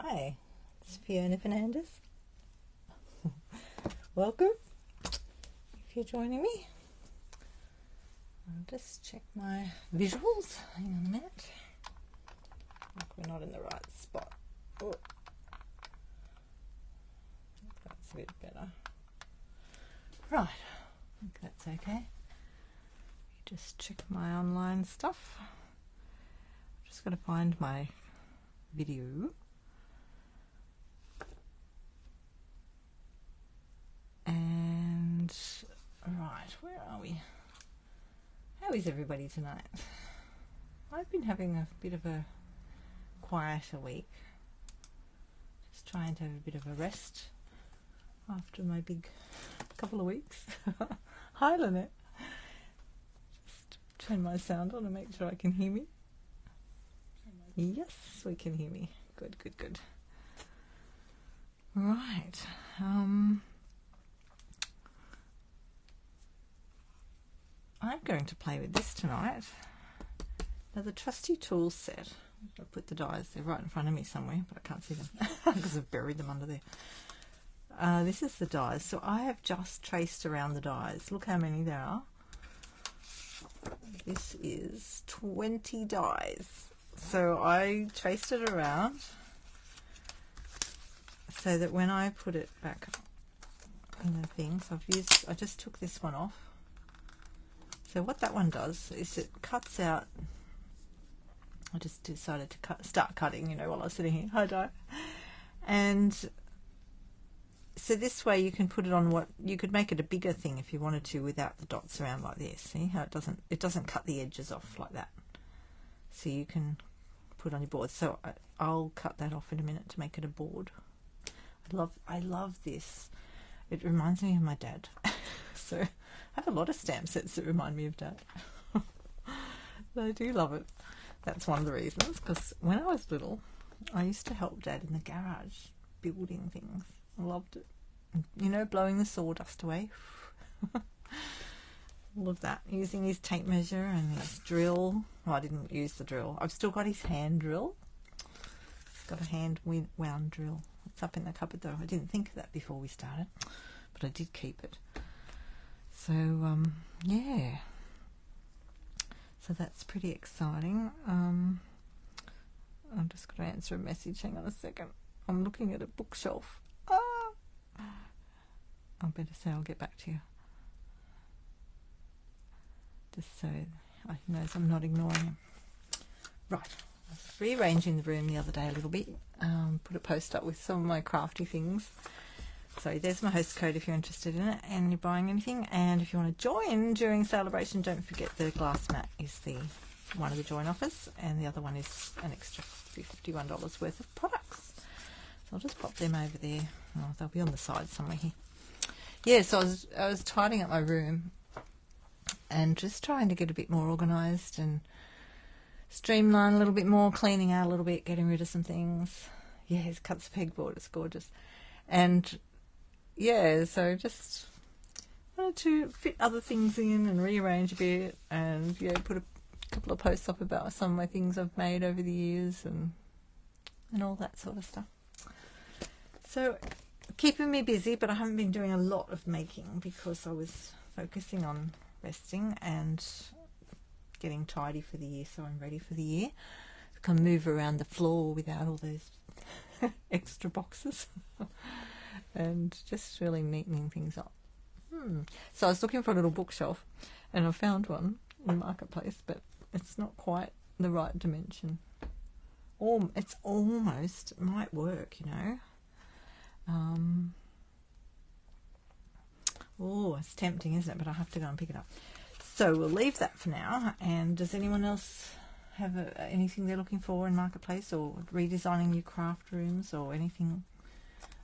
Hi, it's Fiona Fernandez. Welcome, if you're joining me. I'll just check my visuals. Hang on a minute. I think we're not in the right spot. Oh. That's a bit better. Right, I think that's okay. Just check my online stuff. I'm just going to find my video. And right, where are we? How is everybody tonight? I've been having a bit of a quieter week. Just trying to have a bit of a rest after my big couple of weeks. Hi, Lynette. Just turn my sound on and make sure I can hear me. Yes, we can hear me. Good, good, good. Right. I'm going to play with this tonight. Now the Trusty Tools set. I put the dies, they're right in front of me somewhere, but I can't see them because I've buried them under there. This is the dies. So I have just traced around the dies. Look how many there are. This is 20 dies. So I traced it around so that when I put it back in the thing, so I just took this one off. So what that one does is it cuts out. I just decided to start cutting, you know, while I was sitting here. Hi, Di. And so this way you can put it on you could make it a bigger thing if you wanted to without the dots around like this. See how it doesn't cut the edges off like that. So you can put on your board. So I'll cut that off in a minute to make it a board. I love this. It reminds me of my dad. So I have a lot of stamp sets that remind me of Dad. I do love it. That's one of the reasons, because when I was little, I used to help Dad in the garage building things. I loved it. You know, blowing the sawdust away. All of that. Using his tape measure and his drill. Well, I didn't use the drill. I've still got his hand drill. He's got a hand wound drill. It's up in the cupboard though. I didn't think of that before we started, but I did keep it. So, yeah. So that's pretty exciting. I'm just going to answer a message. Hang on a second. I'm looking at a bookshelf. I better say I'll get back to you. Just so he knows I'm not ignoring him. Right. I was rearranging the room the other day a little bit. Put a post up with some of my crafty things. So there's my host code if you're interested in it and you're buying anything. And if you want to join during Sale-A-Bration, don't forget the glass mat is one of the join offers, and the other one is an extra $51 worth of products. So I'll just pop them over there. Oh, they'll be on the side somewhere here. Yeah, so I was tidying up my room and just trying to get a bit more organised and streamline a little bit more, cleaning out a little bit, getting rid of some things. Yeah, it cuts the pegboard, it's gorgeous. And yeah, so just wanted to fit other things in and rearrange a bit, and yeah, put a couple of posts up about some of my things I've made over the years and all that sort of stuff. So keeping me busy, but I haven't been doing a lot of making because I was focusing on resting and getting tidy for the year, so I'm ready for the year. I can move around the floor without all those extra boxes. And just really neatening things up. So I was looking for a little bookshelf and I found one in the marketplace, but it's not quite the right dimension. Or it's almost might work, you know. Oh, it's tempting, isn't it? But I have to go and pick it up. So we'll leave that for now. And does anyone else have anything they're looking for in marketplace, or redesigning your craft rooms, or anything?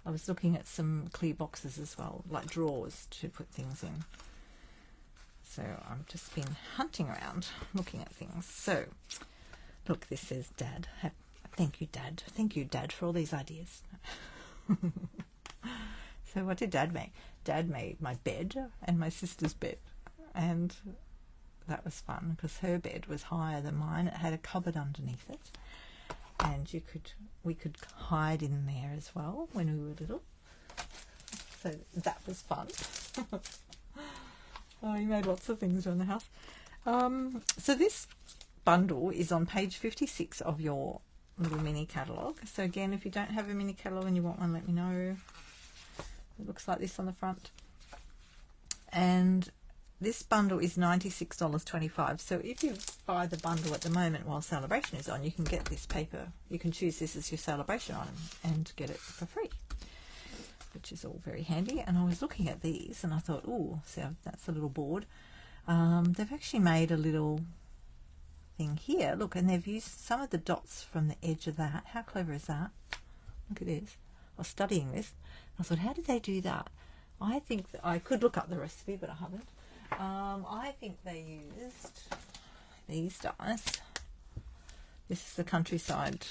I was looking at some clear boxes as well, like drawers to put things in. So I've just been hunting around, looking at things. So, look, this says Dad. Thank you, Dad. Thank you, Dad, for all these ideas. So what did Dad make? Dad made my bed and my sister's bed. And that was fun because her bed was higher than mine. It had a cupboard underneath it. and we could hide in there as well when we were little. So that was fun. Oh, you made lots of things around the house. So this bundle is on page 56 of your little mini catalogue. So again, if you don't have a mini catalogue and you want one, let me know. It looks like this on the front. And this bundle is $96.25. So if you buy the bundle at the moment while Sale-A-Bration is on, you can get this paper. You can choose this as your Sale-A-Bration item and get it for free, which is all very handy. And I was looking at these and I thought, oh, so that's a little board. They've actually made a little thing here. Look, and they've used some of the dots from the edge of that. How clever is that? Look at this. I was studying this. I thought, how did they do that? I think that I could look up the recipe, but I haven't. I think they used these dies. This is the Countryside.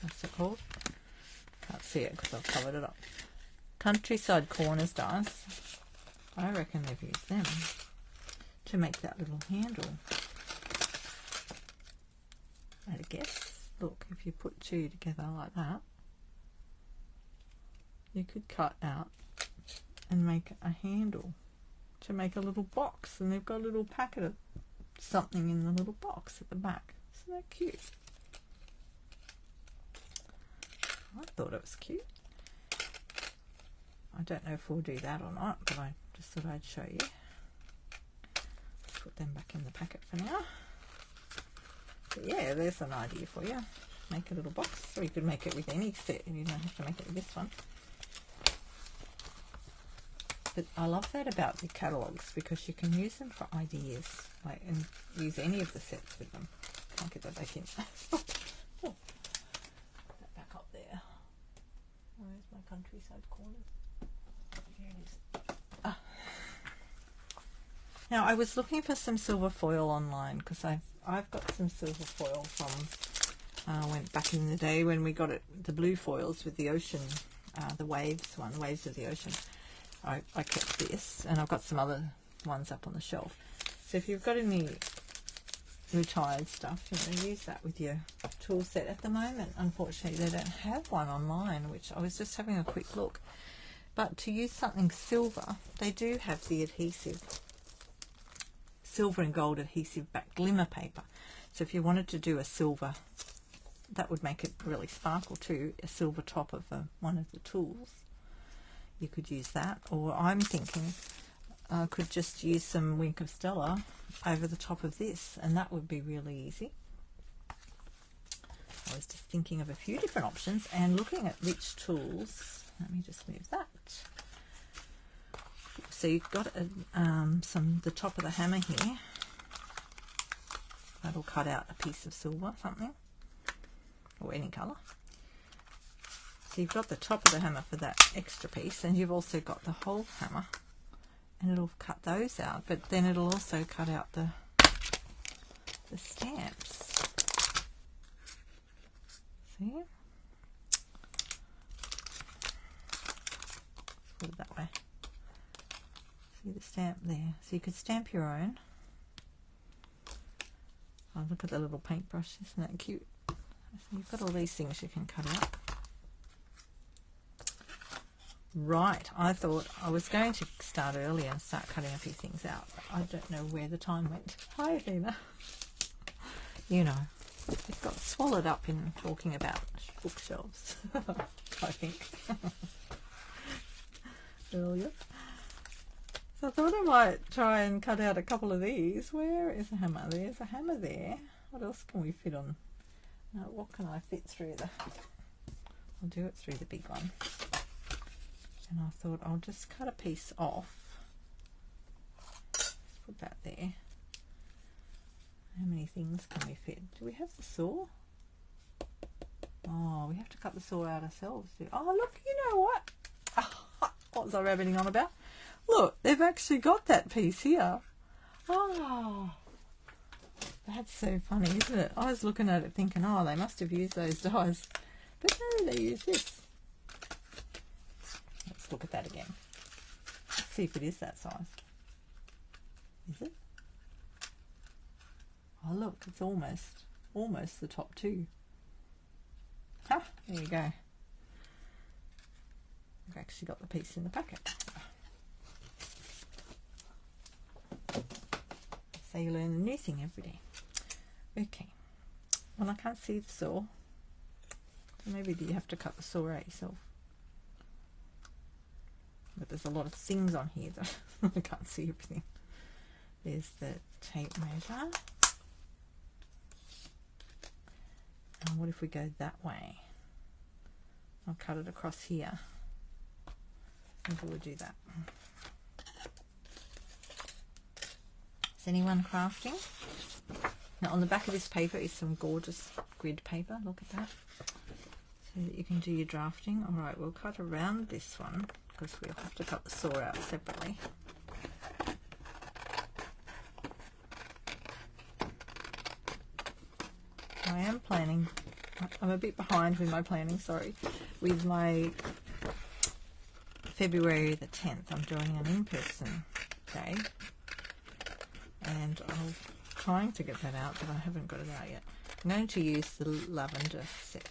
What's it called? Can't see it because I've covered it up. Countryside Corners dies. I reckon they've used them to make that little handle. I guess. Look, if you put two together like that, you could cut out and make a handle to make a little box, and they've got a little packet of something in the little box at the back. Isn't that cute? I thought it was cute. I don't know if we'll do that or not, but I just thought I'd show you. Put them back in the packet for now. But yeah, there's an idea for you. Make a little box, or you could make it with any set, and you don't have to make it with this one. But I love that about the catalogues, because you can use them for ideas, like, and use any of the sets with them. Can't get that back in. Oh, put that back up there. Where's my Countryside Corners? Here it is. Ah. Now I was looking for some silver foil online, because I've got some silver foil from went back in the day when we got it, the blue foils with the ocean, the waves one, the waves of the ocean. I kept this, and I've got some other ones up on the shelf. So if you've got any retired stuff, you know, use that with your tool set. At the moment, unfortunately, they don't have one online, which I was just having a quick look. But to use something silver, they do have the adhesive, silver and gold adhesive back glimmer paper. So if you wanted to do a silver, that would make it really sparkle too, a silver top of one of the tools. You could use that, or I'm thinking I could just use some Wink of Stella over the top of this, and that would be really easy. I was just thinking of a few different options and looking at which tools. Let me just move that. So you've got the top of the hammer here. That'll cut out a piece of silver, something, or any colour. So you've got the top of the hammer for that extra piece, and you've also got the whole hammer, and it'll cut those out, but then it'll also cut out the stamps. See? Put it that way. See the stamp there? So you could stamp your own. Oh, look at the little paintbrush, isn't that cute? So you've got all these things you can cut out. Right, I thought I was going to start early and start cutting a few things out, but I don't know where the time went. Hi, Fiona. You know, it got swallowed up in talking about bookshelves, I think, earlier. So I thought I might try and cut out a couple of these. Where is the hammer? There's a hammer there. What else can we fit on? What can I fit through the... I'll do it through the big one. And I thought I'll just cut a piece off. Just put that there. How many things can we fit? Do we have the saw? Oh, we have to cut the saw out ourselves. Oh, look, you know what? What was I rabbiting on about? Look, they've actually got that piece here. Oh, that's so funny, isn't it? I was looking at it thinking, oh, they must have used those dies. But no, they used this. Let's look at that again. Let's see if it is that size. Is it? Oh, look, it's almost the top two. Ah, there you go. I've actually got the piece in the packet. So you learn a new thing every day. Okay. Well, I can't see the saw. So maybe you have to cut the saw out yourself. But there's a lot of things on here that I can't see everything. There's the tape measure. And what if we go that way? I'll cut it across here. Maybe we'll do that. Is anyone crafting? Now on the back of this paper is some gorgeous grid paper. Look at that. So that you can do your drafting. Alright, we'll cut around this one because we'll have to cut the saw out separately. I am planning, I'm a bit behind with my planning, sorry, with my February the 10th. I'm doing an in-person day and I'm trying to get that out, but I haven't got it out yet. I'm going to use the lavender set.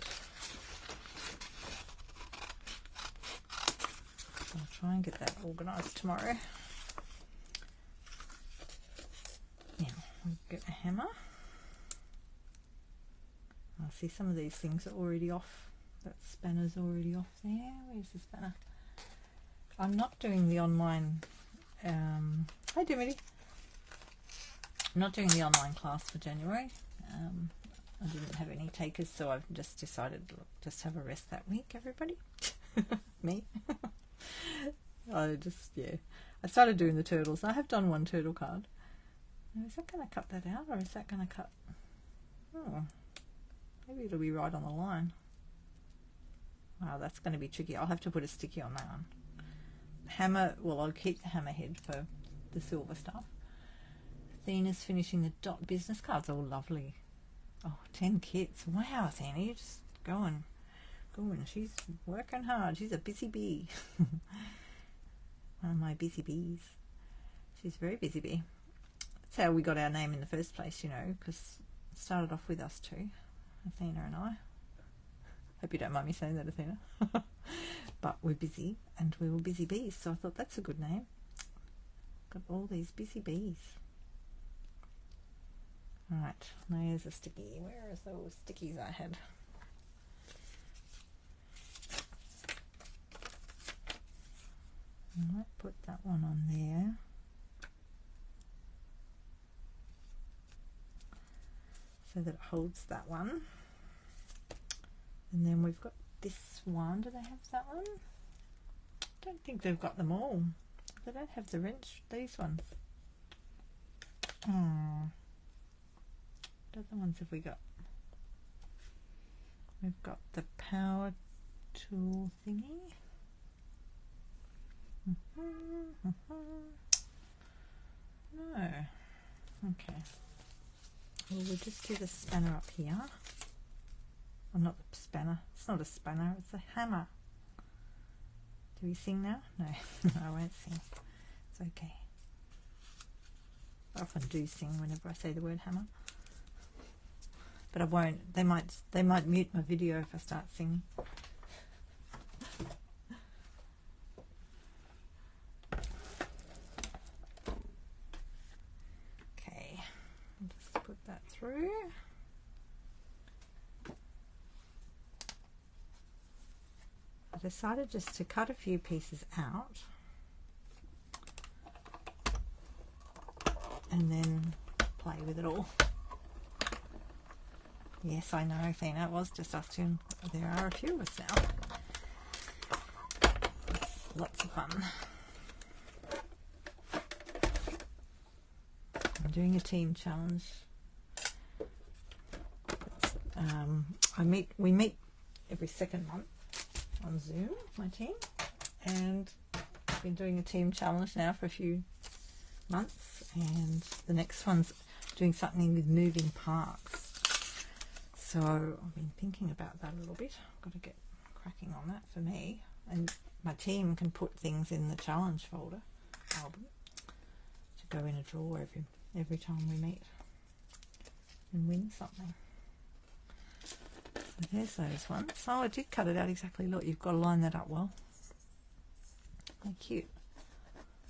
So I'll try and get that organised tomorrow. Now, I'll get a hammer. I see some of these things are already off. That spanner's already off there. Where's the spanner? I'm not doing the online... hi Dimity. I'm not doing the online class for January. I didn't have any takers, so I've just decided to just have a rest that week, everybody. Me. I started doing the turtles. I have done one turtle card. Now, is that going to cut that out, or is that going to cut... Oh, maybe it'll be right on the line. Wow, that's going to be tricky. I'll have to put a sticky on that one. Hammer, well, I'll keep the hammer head for the silver stuff. Athena's finishing the dot business cards. Oh, lovely. Oh, 10 kits. Wow, Athena, you're just going. She's working hard. She's a busy bee. One of my busy bees. She's a very busy bee. That's how we got our name in the first place, you know, because it started off with us two, Athena and I. Hope you don't mind me saying that, Athena. But we're busy, and we were busy bees, so I thought that's a good name. Got all these busy bees. Alright, now here's a sticky. Where are those stickies I had? I might put that one on there. So that it holds that one. And then we've got this one. Do they have that one? I don't think they've got them all. They don't have the wrench. These ones. Oh. What other ones have we got? We've got the power tool thingy. No. Okay. Well, we'll just do the spanner up here. Oh, not the spanner. It's not a spanner, it's a hammer. Do we sing now? No, I won't sing. It's okay. I often do sing whenever I say the word hammer. But I won't. They might mute my video if I start singing. Okay, I'll just put that through. I decided just to cut a few pieces out and then play with it all. Yes, I know, Athena, it was just us two. There are a few of us now. It's lots of fun. I'm doing a team challenge. We meet every second month on Zoom, my team, and I've been doing a team challenge now for a few months, and the next one's doing something with moving parts. So I've been thinking about that a little bit. I've got to get cracking on that for me, and my team can put things in the challenge folder album to go in a drawer every time we meet and win something. So there's those ones. Oh, I did cut it out exactly. Look, you've got to line that up well. How cute.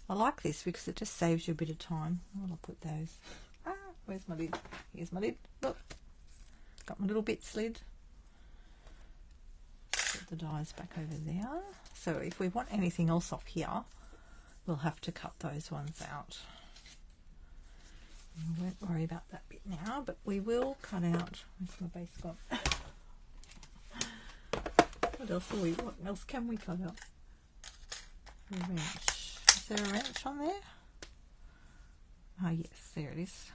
I like this because it just saves you a bit of time. I'll put those. Ah, where's my lid? Here's my lid. Look, got my little bits lid. Put the dies back over there. So if we want anything else off here, we'll have to cut those ones out. We won't worry about that bit now, but we will cut out. Where's my base gone? What else can we cut out? A wrench. Is there a wrench on there? Oh yes, there it is.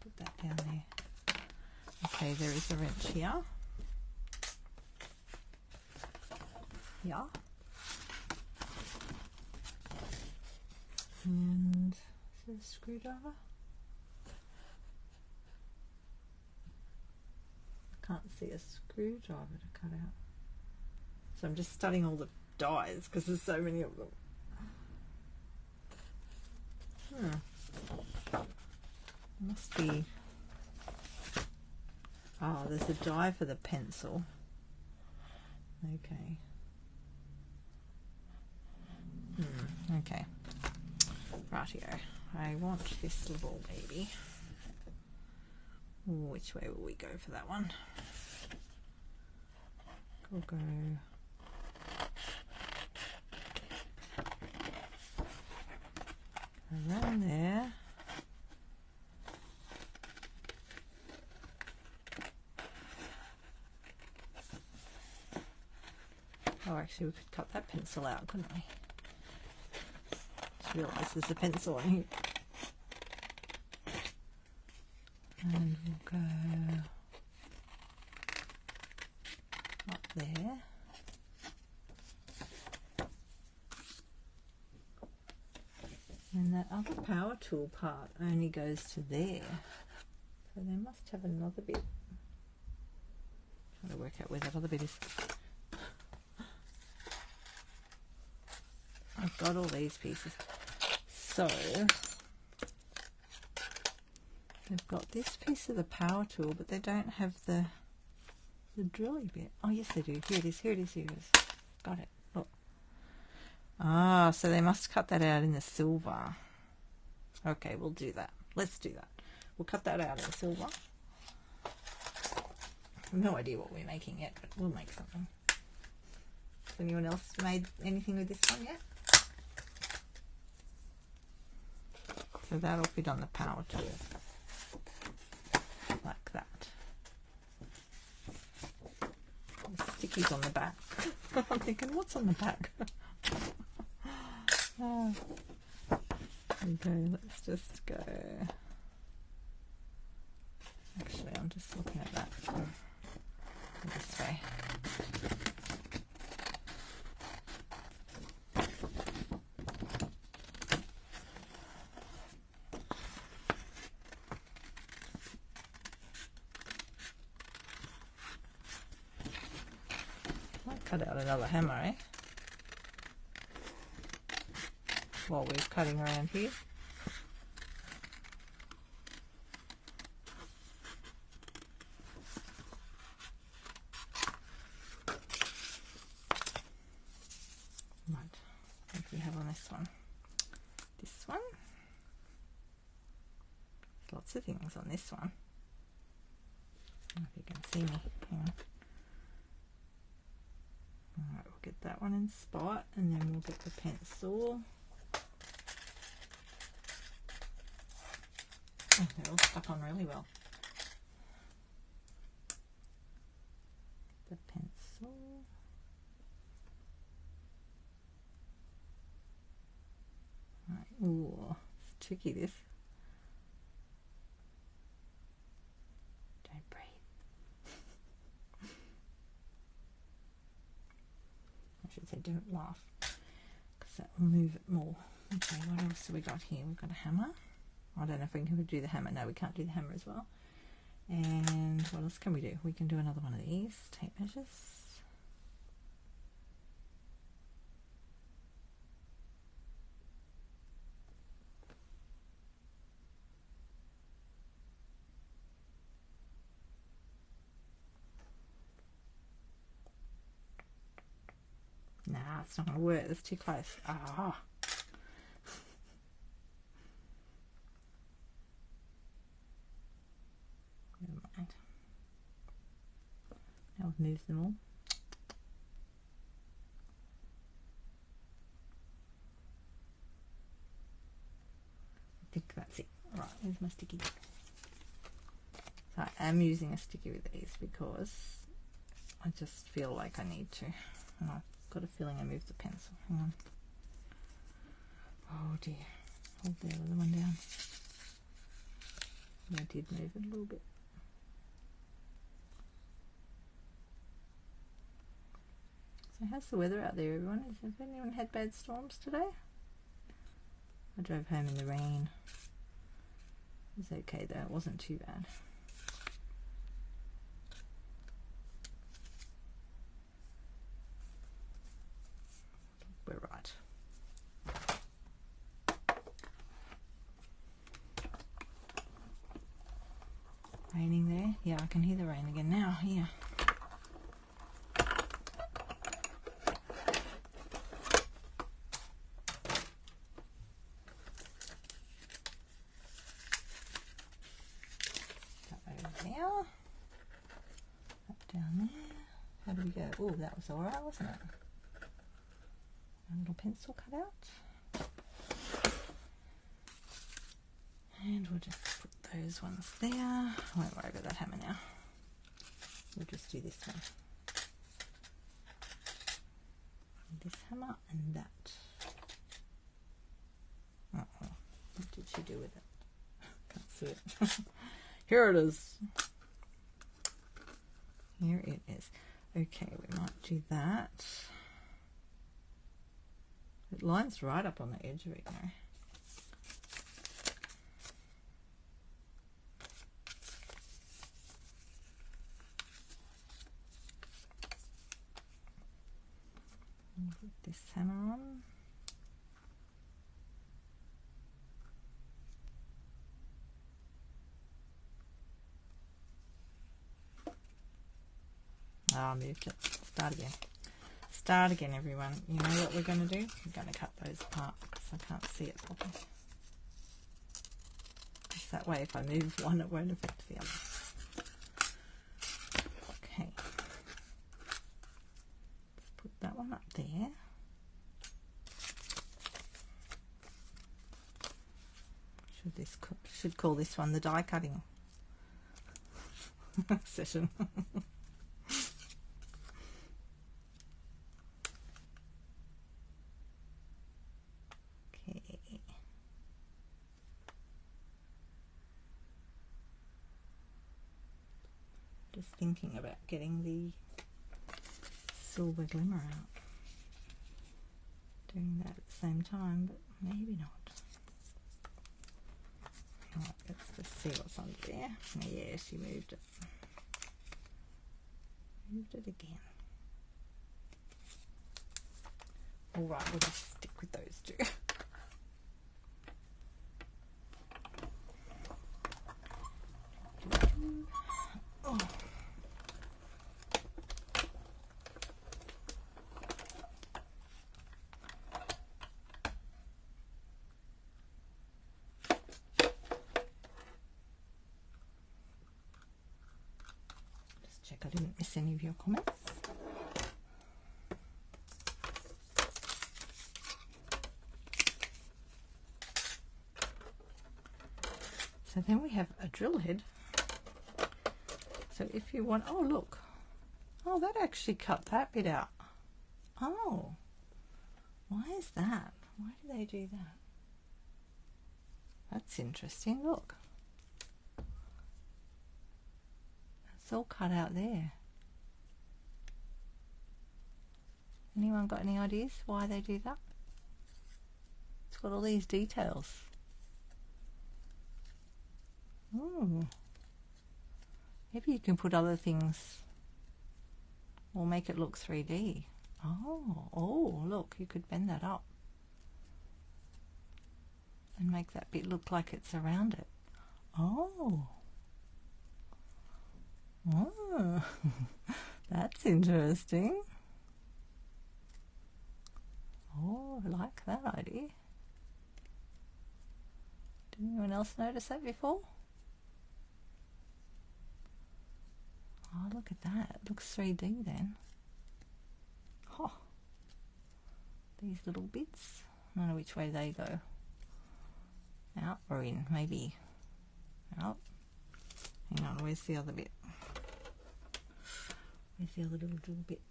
Put that down there. Okay, there is a wrench here. Yeah. And is there a screwdriver? I can't see a screwdriver to cut out. So I'm just studying all the dies because there's so many of them. Must be. Oh, there's a die for the pencil. Okay. Okay. Rightio. I want this little baby. Which way will we go for that one? We'll go around there. Oh, actually we could cut that pencil out, couldn't we? Just realised there's a pencil on here. And we'll go up there. And that other power tool part only goes to there. So they must have another bit. Trying to work out where that other bit is. I've got all these pieces. So they've got this piece of the power tool, but they don't have the drilly bit. Oh yes they do. Here it is, here it is, here it is. Got it. Look. Ah, so they must cut that out in the silver. Okay, we'll do that. Let's do that. We'll cut that out in silver. No idea what we're making yet, but we'll make something. Has anyone else made anything with this one yet? So that'll fit on the power tool. Like that. The stickies on the back. I'm thinking, what's on the back? Okay, let's just go. Actually, I'm just looking at that this way. Might cut out another hammer, eh? While we're cutting around here. Right, what do we have on this one? This one? There's lots of things on this one. I don't know if you can see me. Hang on. Alright, we'll get that one in spot and then we'll get the pencil. Oh, they're all stuck on really well. The pencil. Right. Ooh, it's tricky this. Don't breathe. I should say don't laugh, because that will move it more. Okay, what else have we got here? We've got a hammer. I don't know if we can do the hammer. No, we can't do the hammer as well. And what else can we do? We can do another one of these tape measures. it's not going to work. It's too close. Ah. Never mind. Now we've moved them all. I think that's it. Right, where's my sticky? So I am using a sticky with these because I just feel like I need to. And I've got a feeling I moved the pencil. Hang on. Oh dear. Hold the other one down. I did move it a little bit. So how's the weather out there, everyone? Has anyone had bad storms today? I drove home in the rain. It was okay though, it wasn't too bad. We're right. Raining there? Yeah, I can hear the rain again now. Here. How do we go? Oh, that was alright, wasn't it? A little pencil cut out. And we'll just put those ones there. I won't worry about that hammer now. We'll just do this one. This hammer and that. Uh-oh. What did she do with it? Can't see it. Here it is. Here it is. Okay, we might do that. It lines right up on the edge of it now. Put this hammer on. Oh, I moved it. Start again. Start again, everyone. You know what we're going to do? We're going to cut those apart because I can't see it properly. Just that way, if I move one, it won't affect the other. Okay. Let's put that one up there. Should call this one the die cutting session. Just thinking about getting the silver glimmer out. Doing that at the same time, but maybe not. Right, let's just see what's under there. Oh, yeah, she moved it. Moved it again. Alright, we'll just stick with those two. Oh. Just check I didn't miss any of your comments. So then we have a drill head. So if you want, oh look, oh that actually cut that bit out. Oh, why is that? Why do they do that? That's interesting, look. It's all cut out there. Anyone got any ideas why they do that? It's got all these details. Ooh. Maybe you can put other things or make it look 3D. Oh, look, you could bend that up and make that bit look like it's around it. Oh, that's interesting. Oh, I like that idea. Did anyone else notice that before? Oh, look at that. It looks 3D then. Oh, these little bits. I don't know which way they go. Out or in? Maybe out. Hang on, where's the other bit? Where's the other little bit?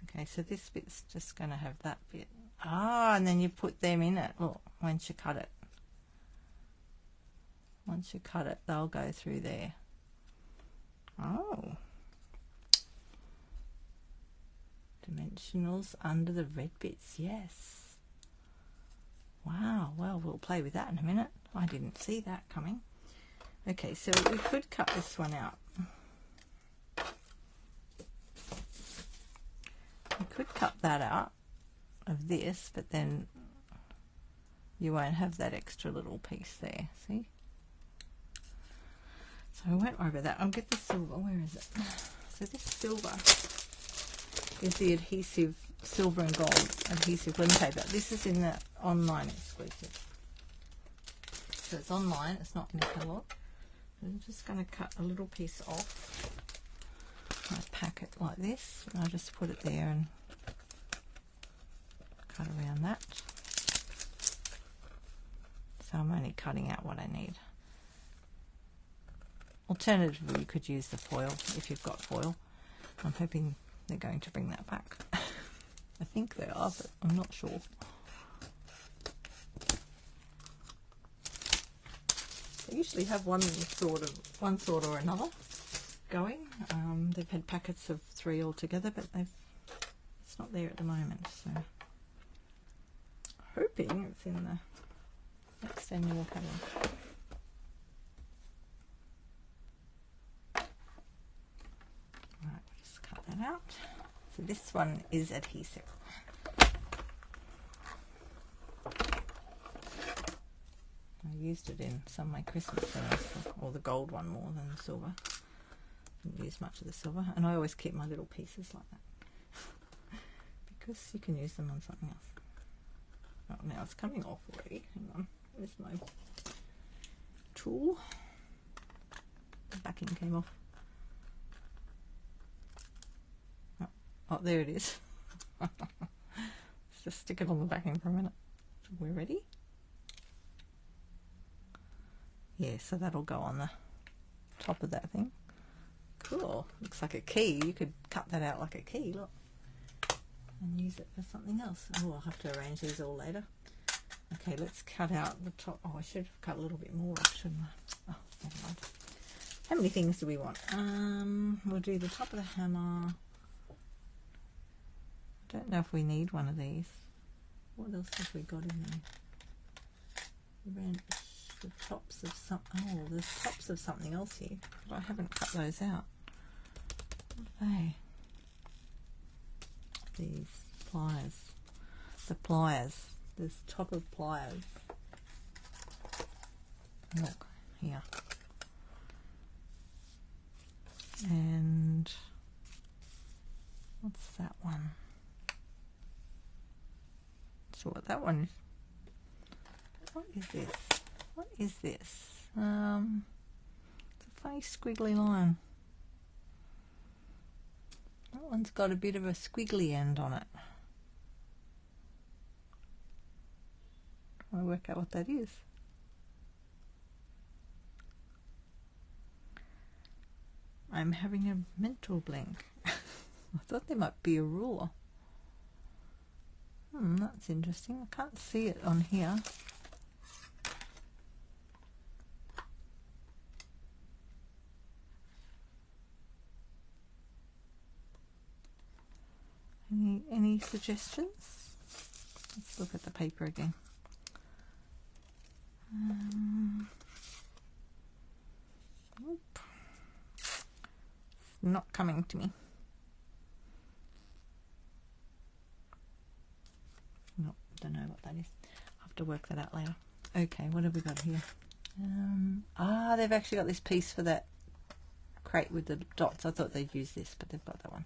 Okay, so this bit's just going to have that bit. Ah, and then you put them in it. Look, once you cut it. Once you cut it, they'll go through there. Oh. Dimensionals under the red bits, yes. Wow, well, we'll play with that in a minute. I didn't see that coming. Okay, so we could cut this one out. We could cut that out of this, but then you won't have that extra little piece there, see? So I won't worry about that. I'll get the silver. Where is it? So this silver is the adhesive, silver and gold adhesive blend paper. This is in the online exclusive. So it's online, it's not in the catalogue. I'm just going to cut a little piece off. I pack it like this, and I'll just put it there and cut around that. So I'm only cutting out what I need. Alternatively, you could use the foil if you've got foil. I'm hoping they're going to bring that back. I think they are, but I'm not sure. They usually have one sort or another going. They've had packets of 3 altogether, but it's not there at the moment. So hoping it's in the next annual catalogue. Out. So this one is adhesive. I used it in some of my Christmas sales, or the gold one more than the silver. Didn't use much of the silver, and I always keep my little pieces like that because you can use them on something else. Oh, now it's coming off already. Hang on, where's my tool? The backing came off. Oh, there it is. Let's just stick it on the backing for a minute. We're ready. Yeah, so that'll go on the top of that thing. Cool. Looks like a key. You could cut that out like a key, look. And use it for something else. Oh, I'll have to arrange these all later. Okay, let's cut out the top. Oh, I should have cut a little bit more, shouldn't I? Oh, never mind. How many things do we want? We'll do the top of the hammer. Don't know if we need one of these. What else have we got in there? The wrench, the tops of some. Oh, there's tops of something else here, but I haven't cut those out. What are they? These pliers. The pliers. There's top of pliers. Look here. And what's that one? What that one is. What is this? What is this? It's a funny squiggly line. That one's got a bit of a squiggly end on it. Trying to work out what that is. I'm having a mental blank. I thought there might be a ruler. That's interesting. I can't see it on here. Any suggestions? Let's look at the paper again. Nope. It's not coming to me. Nope, don't know what that is. I'll have to work that out later. Okay, what have we got here? They've actually got this piece for that crate with the dots. I thought they'd use this, but they've got that one.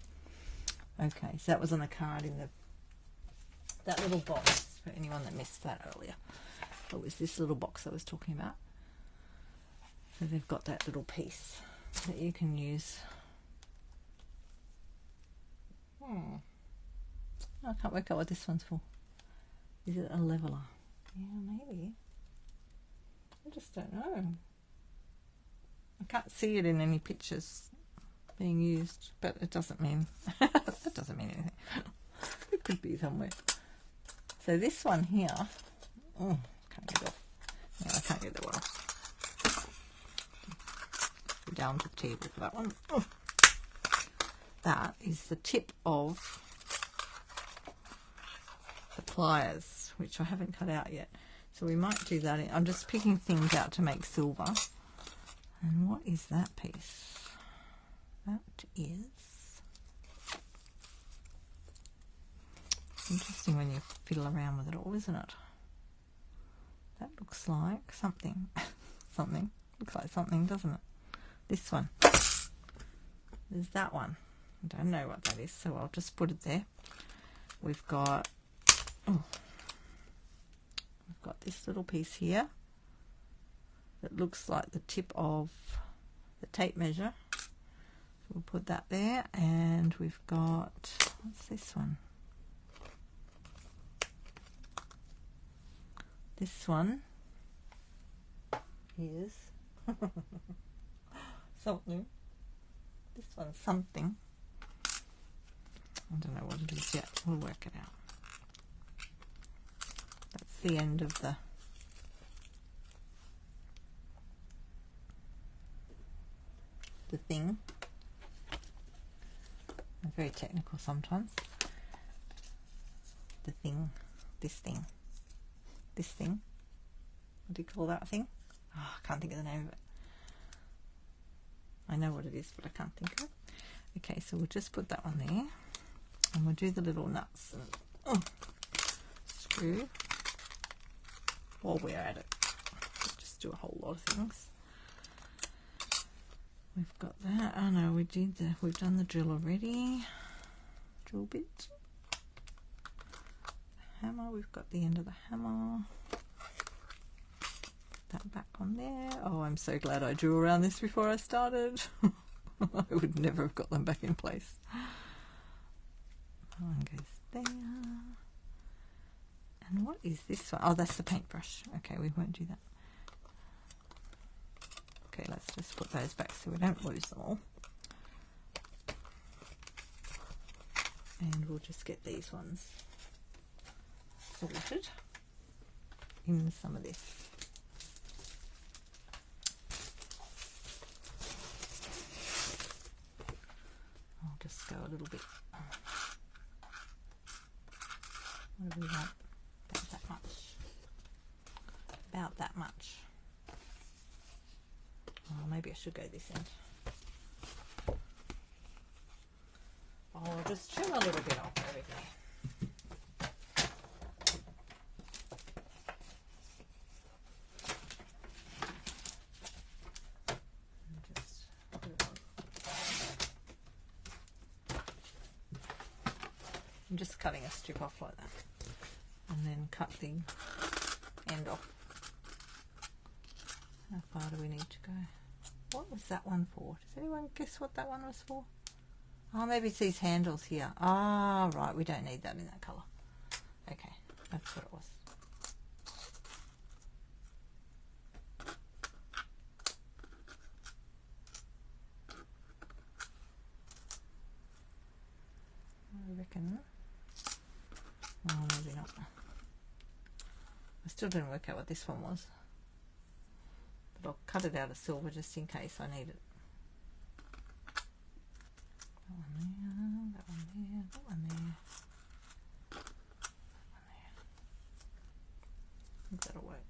Okay, so that was on the card in that little box, for anyone that missed that earlier. It was this little box I was talking about. So they've got that little piece that you can use. I can't work out what this one's for. Is it a leveler? Yeah, maybe. I just don't know. I can't see it in any pictures being used, but it doesn't mean that doesn't mean anything. It could be somewhere. So this one here, can't get it off. Yeah, I can't get that one off. Go down to the table for that one. That is the tip of the pliers, which I haven't cut out yet. So we might do that. I'm just picking things out to make silver. And what is that piece? That is interesting when you fiddle around with it all, isn't it? That looks like something. Something. Looks like something, doesn't it? This one. There's that one. I don't know what that is, so I'll just put it there. We've got this little piece here that looks like the tip of the tape measure. So we'll put that there, and we've got, what's this one? This one is something. This one's something. I don't know what it is yet. We'll work it out. That's the end of the thing. I'm very technical sometimes. The thing, this thing. What do you call that thing? Oh, I can't think of the name of it. I know what it is, but I can't think of it. Okay, so we'll just put that one there, and we'll do the little nuts and screw while we're at it. We'll just do a whole lot of things. We've got that. Oh no, we've done the drill already. Drill bit. The hammer, we've got the end of the hammer. That back on there. Oh, I'm so glad I drew around this before I started. I would never have got them back in place. That one goes there. And what is this one? Oh, that's the paintbrush. Okay, we won't do that. Okay, let's just put those back so we don't lose them all. And we'll just get these ones sorted in some of this. I'll just go a little bit. What do we want? About that much. About that much. Oh, maybe I should go this end. I'll just trim a little bit off over here. I'm just cutting a strip off like that, and then cut the end off. How far do we need to go? What was that one for? Does anyone guess what that one was for? Oh, maybe it's these handles here. Ah, right, we don't need that in that colour. Okay, that's what it was. I reckon. Oh, maybe not. I still didn't work out what this one was. But I'll cut it out of silver just in case I need it. That one there, that one there, that one there, that one there. I think that'll work.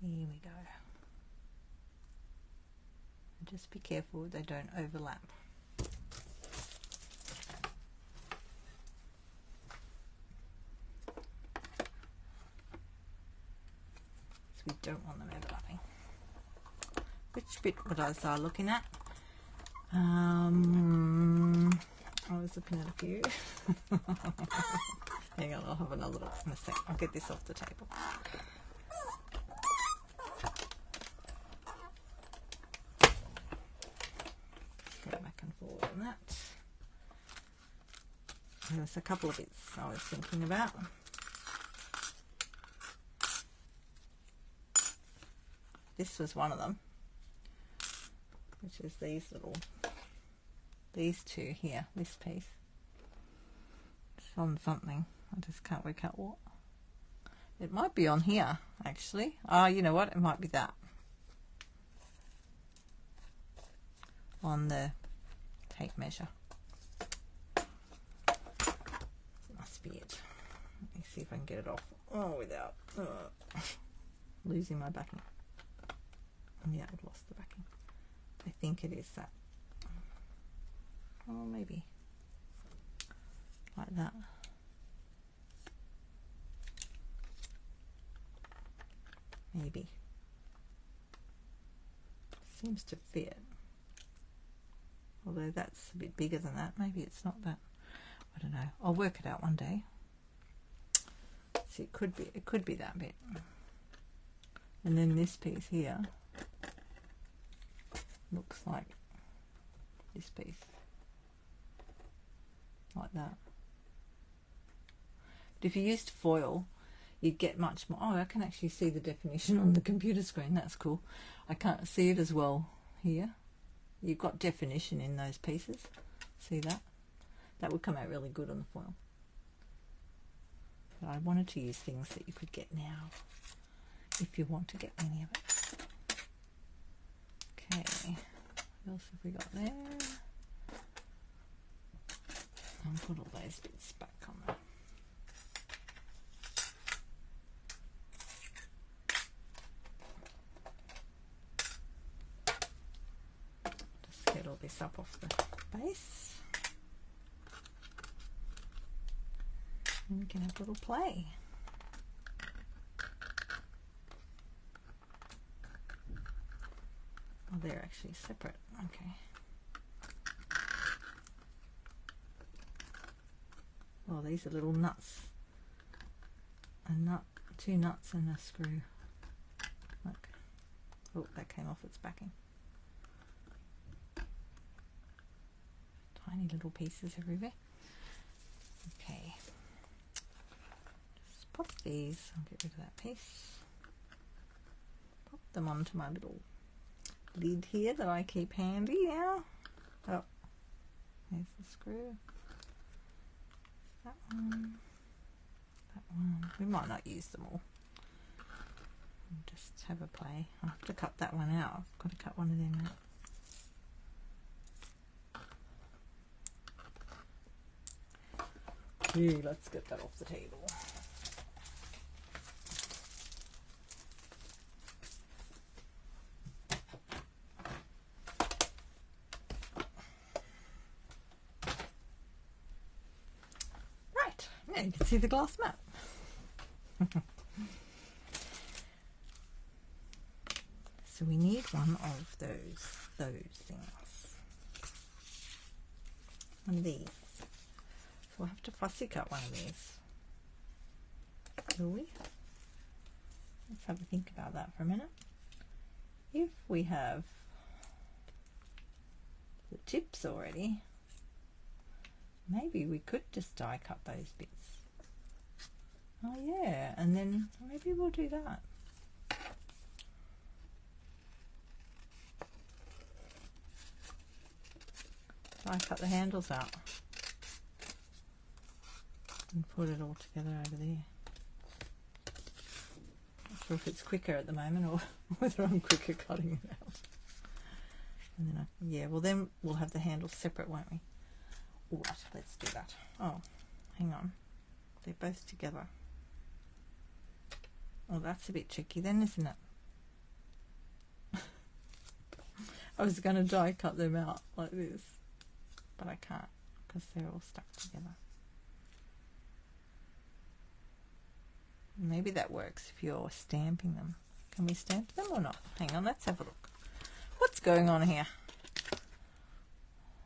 Here we go. And just be careful they don't overlap. don't want them overlapping. Which bit was I looking at? I was looking at a few. Hang on, I'll have another look in a sec. I'll get this off the table. Go back and forward on that. There's a couple of bits I was thinking about. This was one of them, which is these two here, this piece. It's on something. I just can't work out what. It might be on here, actually. Oh, you know what? It might be that. On the tape measure. Must be it. Let me see if I can get it off. Oh, without losing my backing. Yeah, I've lost the backing. I think it is that. Oh, maybe. Like that. Maybe. Seems to fit. Although that's a bit bigger than that. Maybe it's not that. I don't know. I'll work it out one day. See, it could be that bit. And then this piece here looks like this piece, like that. But if you used foil, you'd get much more. Oh, I can actually see the definition on the computer screen. That's cool. I can't see it as well here. You've got definition in those pieces. See that? That would come out really good on the foil. But I wanted to use things that you could get now, if you want to get any of it. Okay, what else have we got there? I'll put all those bits back on there. Just get all this up off the base. And we can have a little play. Oh, they're actually separate. Okay. Oh, these are little nuts. A nut, two nuts and a screw. Look. Oh, that came off its backing. Tiny little pieces everywhere. Okay. Just pop these. I'll get rid of that piece. Pop them onto my little lid here that I keep handy now. Oh, there's the screw. That one. That one. We might not use them all. We'll just have a play. I'll have to cut that one out. I've got to cut one of them out. Okay, let's get that off the table. You can see the glass mat. So we need one of those things. One of these. So we'll have to fussy cut one of these. Will we? Let's have a think about that for a minute. If we have the tips already, maybe we could just die cut those bits. Oh yeah, and then maybe we'll do that. Die cut the handles out and put it all together over there. Not sure if it's quicker at the moment or whether I'm quicker cutting it out. And then yeah, well then we'll have the handles separate, won't we? All right, let's do that. Oh, hang on. They're both together. Oh, that's a bit tricky then, isn't it? I was going to die cut them out like this, but I can't because they're all stuck together. Maybe that works if you're stamping them. Can we stamp them or not? Hang on, let's have a look. What's going on here?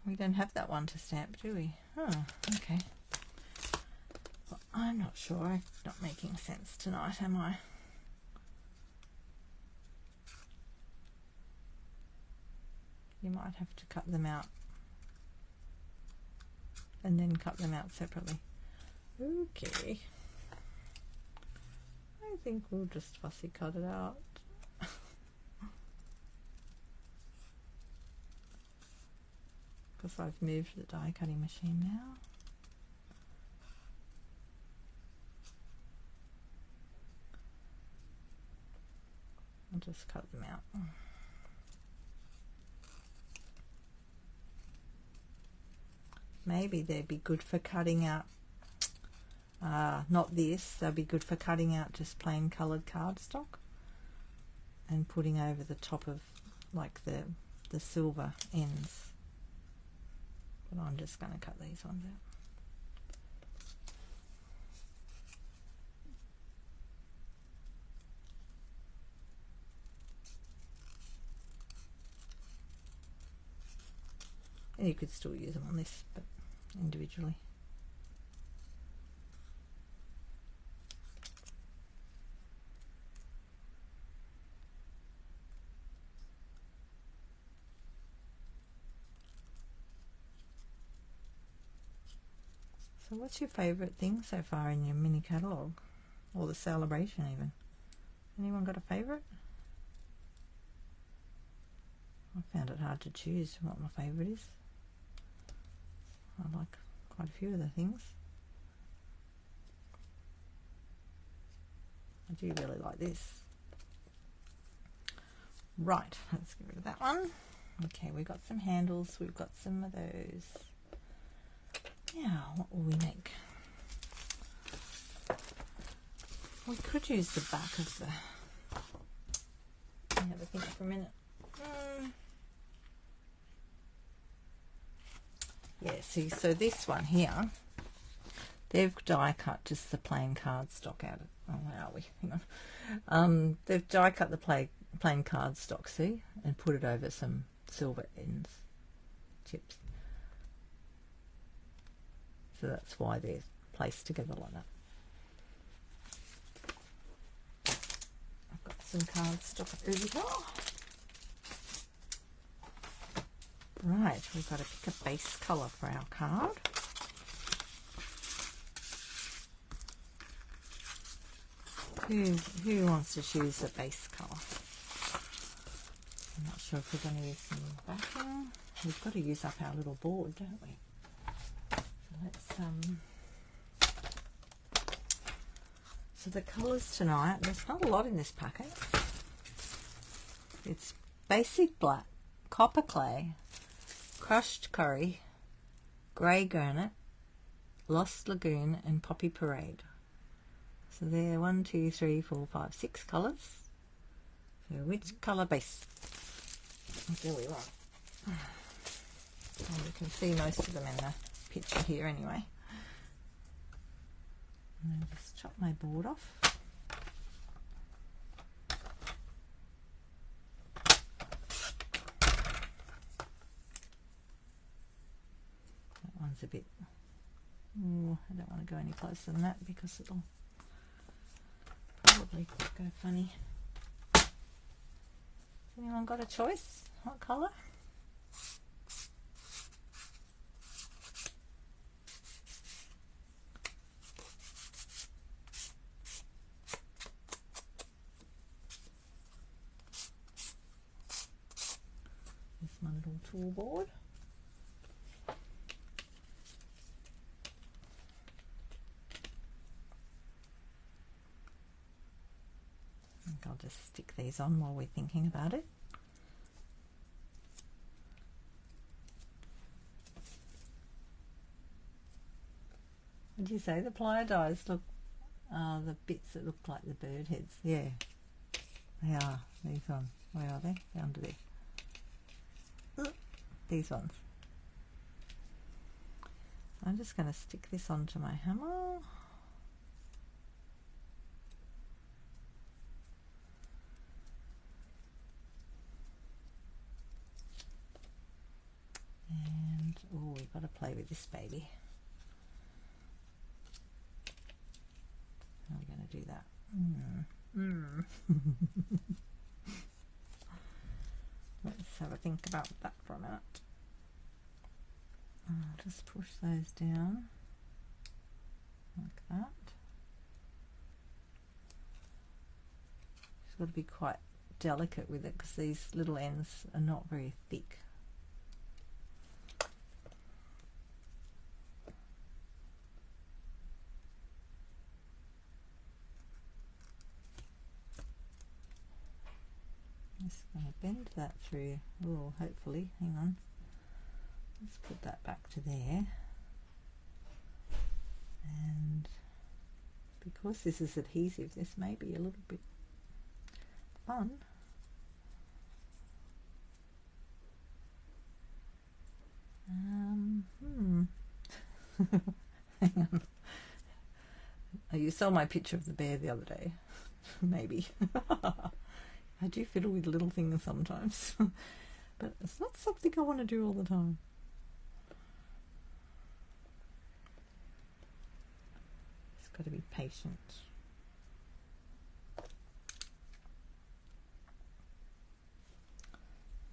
We don't have that one to stamp, do we? Oh, okay. Well, I'm not sure. I'm not making sense tonight, am I? You might have to cut them out and then cut them out separately. Okay. I think we'll just fussy cut it out. Because I've moved the die cutting machine now. I'll just cut them out. Maybe they'd be good for cutting out, not this, they'll be good for cutting out just plain coloured cardstock and putting over the top of like the silver ends. But I'm just going to cut these ones out. And you could still use them on this, but individually. So what's your favourite thing so far in your mini catalogue? Or the Sale-A-Bration even? Anyone got a favourite? I found it hard to choose what my favourite is. I like quite a few of the things. I do really like this. Right, let's get rid of that one. Okay, we've got some handles, we've got some of those. Now, what will we make? We could use the back of the... Let me have a think for a minute. Yeah, see, so this one here, they've die cut just the plain cardstock out of... Oh, where are we? Hang on. They've die cut the plain cardstock, see, and put it over some silver ends, chips. So that's why they're placed together like that. I've got some cardstock over here. Right, we've got to pick a base colour for our card. Who wants to choose a base colour? I'm not sure if we're going to use some backing. We've got to use up our little board, don't we? So let's so the colours tonight, there's not a lot in this packet. It's basic black, copper clay, crushed curry, grey granite, lost lagoon and poppy parade. So there, 1, 2, 3, 4, 5, 6 colours. So which colour base do we want? Well, you can see most of them in the picture here anyway. And then just chop my board off. That one's a bit... Ooh, I don't want to go any closer than that because it'll probably go funny. Has anyone got a choice? What colour? This my little tool board. I think I'll just stick these on while we're thinking about it. What did you say? The plier dies look, the bits that look like the bird heads. Yeah, they are. These ones. Where are they? They're under there. These ones. I'm just going to stick this onto my hammer. with this baby. How are we going to do that? Let's have a think about that for a minute. I'll just push those down like that. Just got to be quite delicate with it because these little ends are not very thick. Just going to bend that through. Oh, hopefully, hang on. Let's put that back to there. And because this is adhesive, this may be a little bit fun. Hang on. Oh, you saw my picture of the bear the other day. Maybe. I do fiddle with little things sometimes, but it's not something I want to do all the time. Just got to be patient.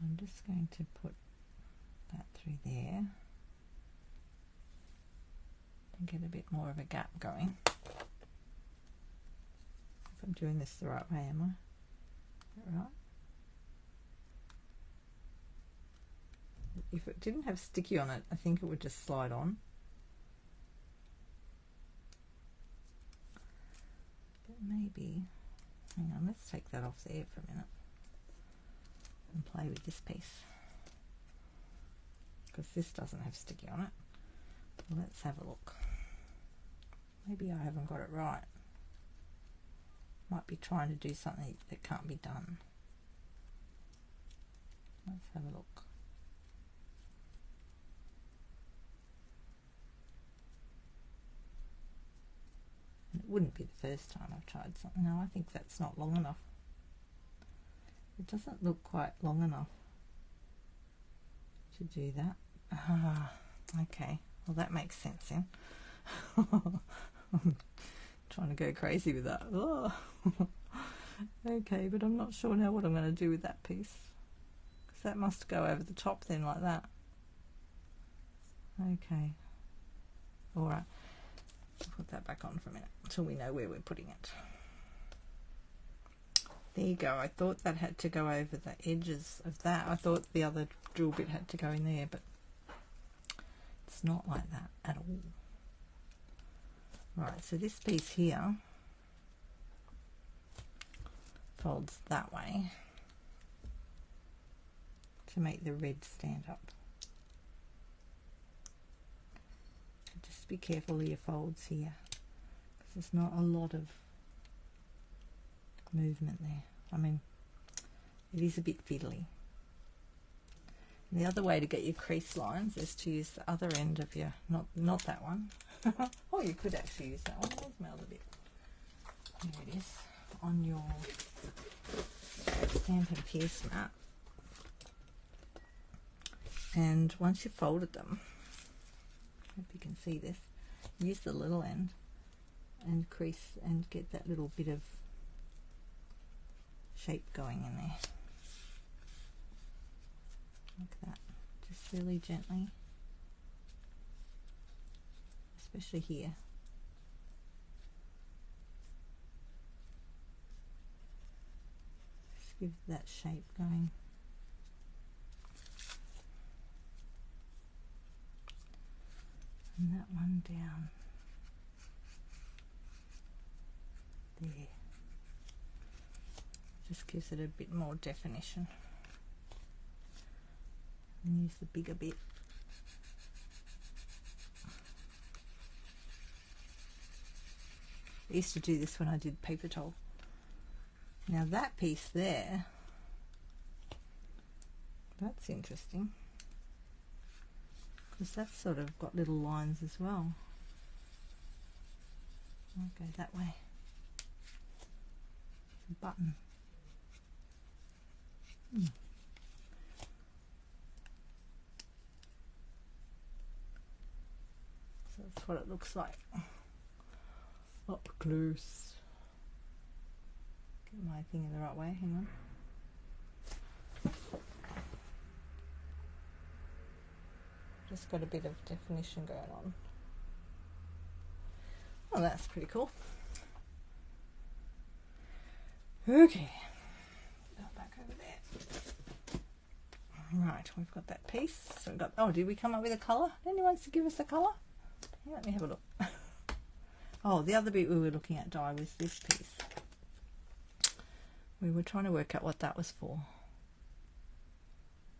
I'm just going to put that through there and get a bit more of a gap going. If I'm doing this the right way, am I? Is that right? If it didn't have sticky on it, I think it would just slide on. But maybe, hang on, let's take that off there for a minute and play with this piece, because this doesn't have sticky on it. Well, let's have a look. Maybe I haven't got it right. Might be trying to do something that can't be done. Let's have a look. And it wouldn't be the first time I've tried something. No, I think that's not long enough. It doesn't look quite long enough to do that. Ah, okay. Well, that makes sense then. I'm trying to go crazy with that. Oh. Okay, but I'm not sure now what I'm going to do with that piece, because that must go over the top then like that. Okay. Alright. Put that back on for a minute until we know where we're putting it. There you go. I thought that had to go over the edges of that. I thought the other drill bit had to go in there, but it's not like that at all. Right, so this piece here folds that way to make the red stand up. Just be careful of your folds here, because there's not a lot of movement there. I mean, it is a bit fiddly. And the other way to get your crease lines is to use the other end of your, not that one. Oh, you could actually use that one. Where's my other bit? Here it is, on your Stampin' Pierce mat. And once you've folded them, hope you can see this, use the little end and crease and get that little bit of shape going in there. Like that, just really gently, especially here. Just give that shape going. And that one down there. Just gives it a bit more definition. And use the bigger bit. I used to do this when I did paper towel. Now that piece there, that's interesting, because that's sort of got little lines as well. I'll go that way. It's a button. That's what it looks like up close. Get my thing in the right way, hang on. Just got a bit of definition going on. Oh, that's pretty cool. Okay, go back over there. Right, we've got that piece. So we've got, oh, did we come up with a colour? Anyone wants to give us a colour? Yeah, let me have a look. Oh, the other bit we were looking at, Di, was this piece. We were trying to work out what that was for.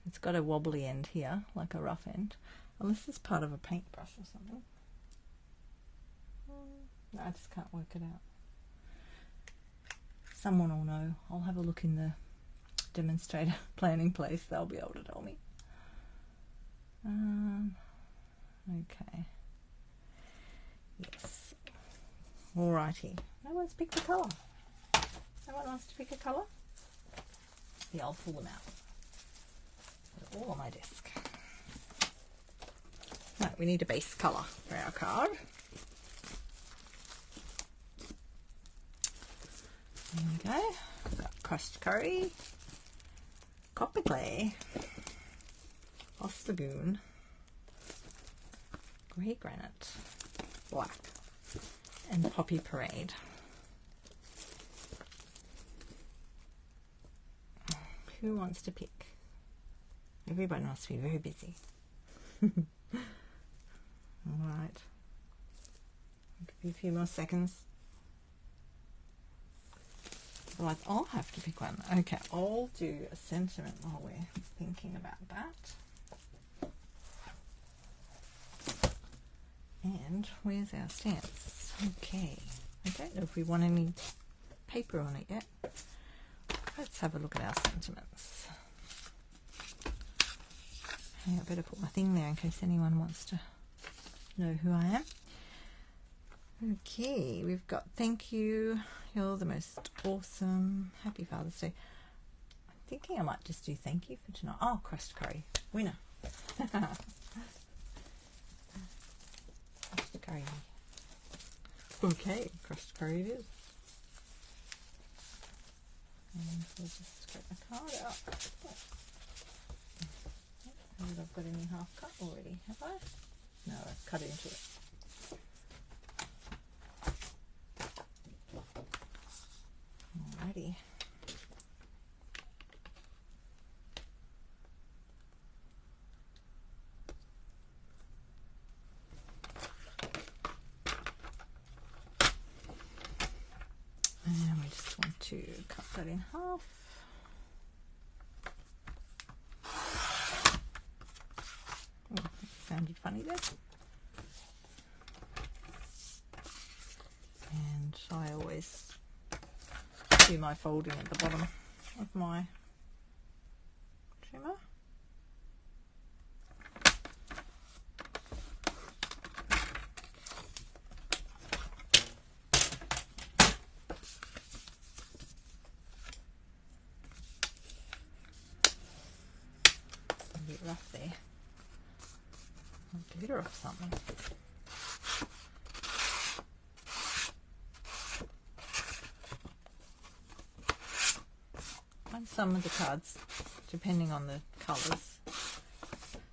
It's got a wobbly end here, like a rough end. Unless it's part of a paintbrush or something. No, I just can't work it out. Someone will know. I'll have a look in the demonstrator planning place. They'll be able to tell me. Okay. Yes. Alrighty. No one's picked a colour. No one wants to pick a colour? Yeah, I'll pull them out. They're all on my desk. Right, we need a base colour for our card. There we go. We've got crushed curry, copper clay, moss lagoon, grey granite, black, and poppy parade. Who wants to pick? Everybody must be very busy. Alright. I'll give you a few more seconds. Otherwise I'll have to pick one. Okay, I'll do a sentiment while we're thinking about that. And where's our stamps? Okay. I don't know if we want any paper on it yet. Let's have a look at our sentiments. I better put my thing there in case anyone wants to know who I am. Okay, we've got thank you, you're the most awesome, happy Father's Day. I'm thinking I might just do thank you for tonight. Oh, crushed curry, winner. Crushed curry. Okay, crushed curry it is. And we'll just get the card out. I don't know if I've got any half cut already, have I? No, I've cut into it. Alrighty. And we just want to cut that in half. Oh, that sounded funny there. And I always do my folding at the bottom of my trimmer. It's a bit rough there. I'll glitter off something. Some of the cards, depending on the colours,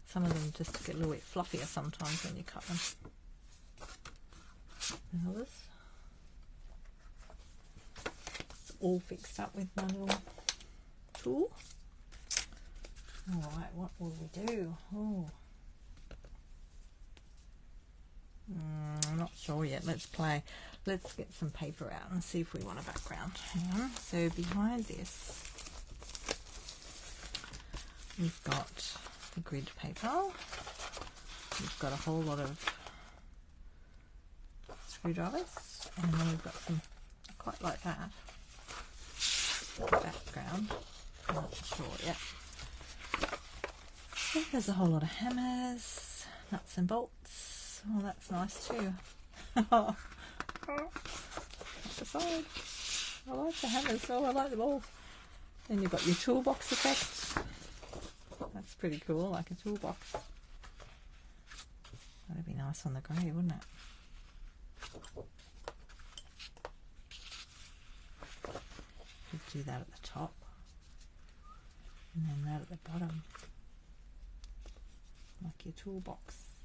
some of them just get a little bit fluffier sometimes when you cut them than others. It's all fixed up with my little tool. Alright, what will we do? Oh, I'm not sure yet. Let's play. Let's get some paper out and see if we want a background. Hang on. So behind this, we've got the grid paper. We've got a whole lot of screwdrivers, and then we've got some, I quite like that, background. I'm not sure yet. And there's a whole lot of hammers, nuts and bolts. Oh, that's nice too. Aside. I like the hammers, oh, I like them all. Then you've got your toolbox effect. That's pretty cool, like a toolbox. That'd be nice on the grey, wouldn't it? Could do that at the top. And then that at the bottom. Like your toolbox.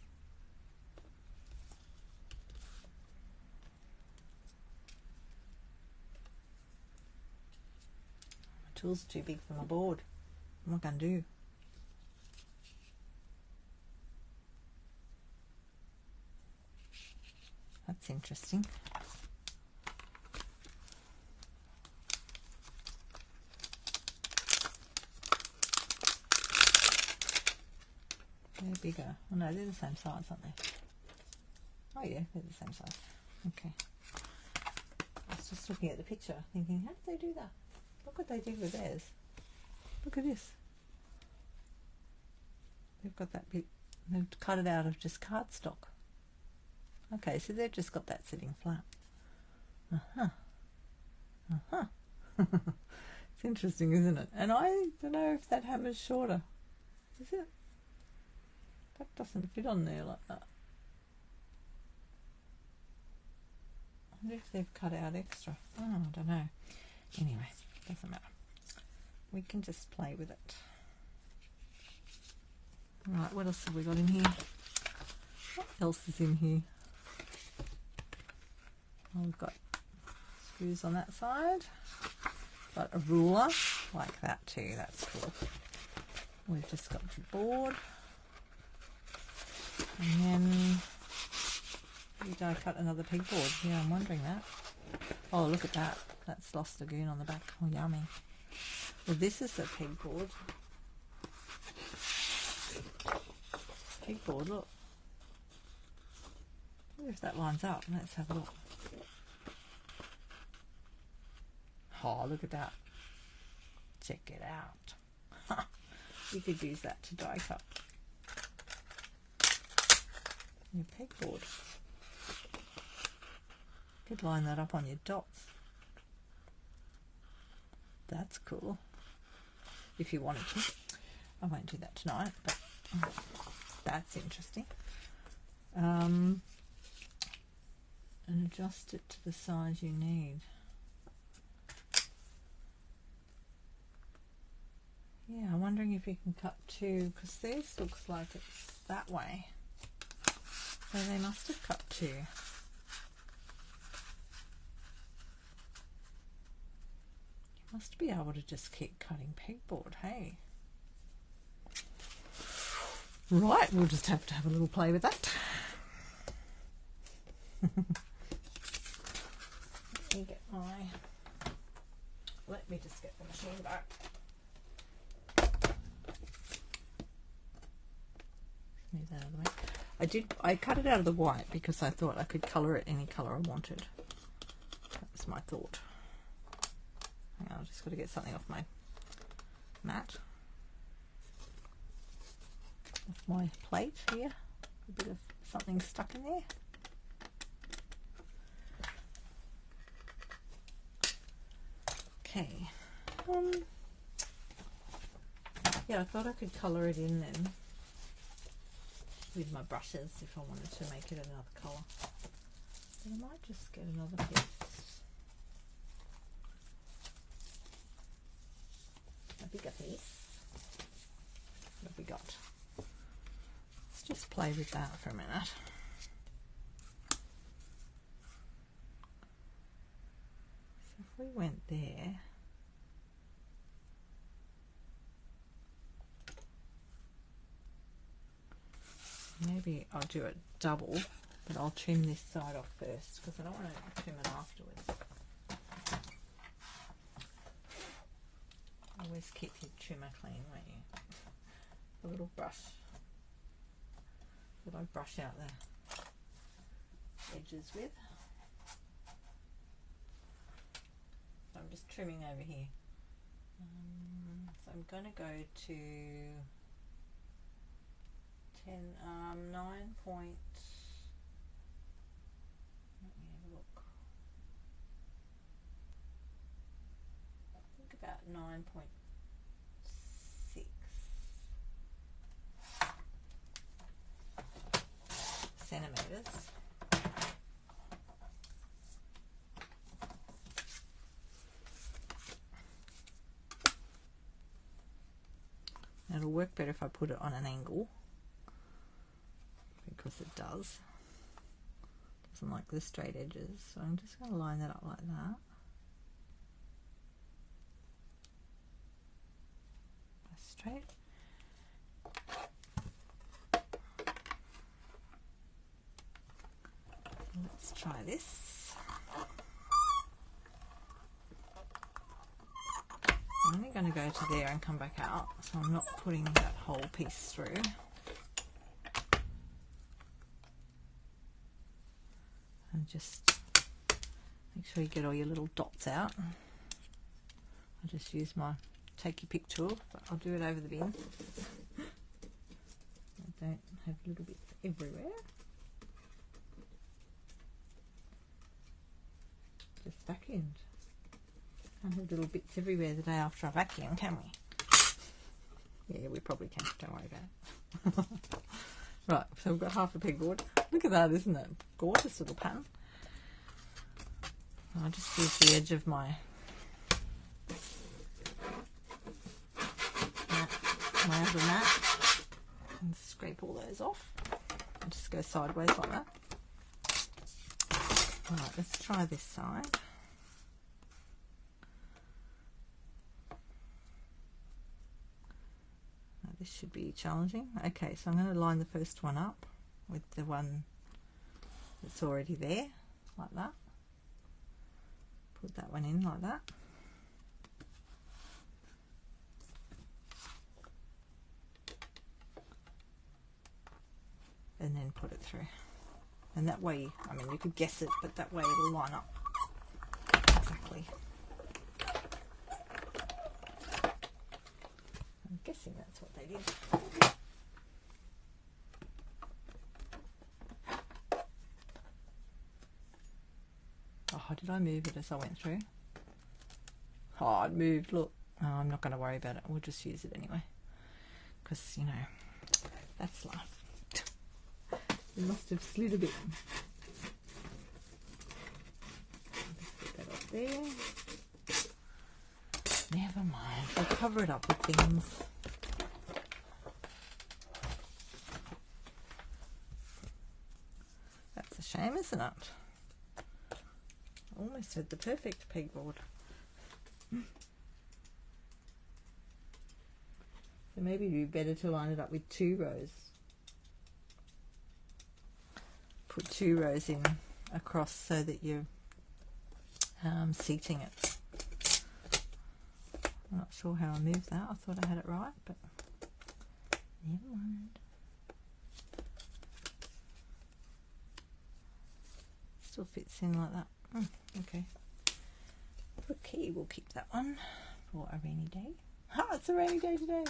My tool's too big for my board. What am I going to do? That's interesting. They're bigger. Oh no, they're the same size, aren't they? Oh yeah, they're the same size. Okay. I was just looking at the picture thinking, how did they do that? Look what they did with theirs. Look at this. They've got that bit, they've cut it out of just cardstock. Okay, so they've just got that sitting flat. It's interesting, isn't it? And I don't know if that hammer's shorter. Is it? That doesn't fit on there like that. I wonder if they've cut out extra. Oh, I don't know. Anyway, doesn't matter. We can just play with it. Right, what else have we got in here? What else is in here? Oh, we've got screws on that side. Got a ruler like that too. That's cool. We've just got the board. And then did I cut another pegboard? Yeah, I'm wondering that. Oh, look at that. That's Lost Lagoon on the back. Oh, yummy. Well, this is the pegboard. Pegboard, look. I wonder if that lines up. Let's have a look. Oh, look at that. Check it out. You could use that to die cut your pegboard. Could line that up on your dots. That's cool. If you wanted to. I won't do that tonight, but that's interesting. And adjust it to the size you need. Yeah, I'm wondering if you can cut two, because this looks like it's that way. So they must have cut two. You must be able to just keep cutting pegboard, hey? Right, we'll just have to have a little play with that. Let me just get the machine back. Move that out of the way. I cut it out of the white because I thought I could colour it any colour I wanted. That was my thought. Hang on, I've just got to get something off my mat. Off my plate here. A bit of something stuck in there. Okay. Yeah, I thought I could colour it in then with my brushes if I wanted to make it another colour. But I might just get another piece. A bigger piece. What have we got? Let's just play with that for a minute. So if we went there, maybe I'll do it double, but I'll trim this side off first because I don't want to trim it afterwards. Always keep your trimmer clean, won't you? A little brush that I brush out the edges with. So I'm just trimming over here. So I'm going to go to 9 point, let me have a look, I think about 9.6. better if I put it on an angle, because it doesn't like the straight edges. So I'm just going to line that up like that. Straight. Let's try this. I'm only going to go to there and come back out, so I'm not putting that whole piece through. And just make sure you get all your little dots out. I just use my take your pick tool, but I'll do it over the bin. I don't have little bits everywhere. Just vacuumed. Can't have little bits everywhere the day after I vacuum, can we? Yeah, we probably can. Don't worry about it. Right, so we've got half a pegboard. Look at that, isn't it? Gorgeous little pattern. I'll just use the edge of my other mat and scrape all those off and just go sideways like that. Alright, let's try this side. Now, this should be challenging. Okay, so I'm going to line the first one up with the one that's already there, like that. Put that one in like that. And then put it through, and that way, I mean, you could guess it, but that way it'll line up exactly. I'm guessing that's what they did. Oh, did I move it as I went through? Oh, it moved, look. Oh, I'm not going to worry about it, we'll just use it anyway, because, you know, that's life. It must have slid a bit. Just put that up there. Never mind, I'll cover it up with things. That's a shame, isn't it? Almost had the perfect pegboard. So maybe it'd be better to line it up with 2 rows. Put 2 rows in across so that you're seating it. I'm not sure how I moved that. I thought I had it right, but never mind. Still fits in like that. Okay. Okay, we'll keep that one for a rainy day. Ah, it's a rainy day today.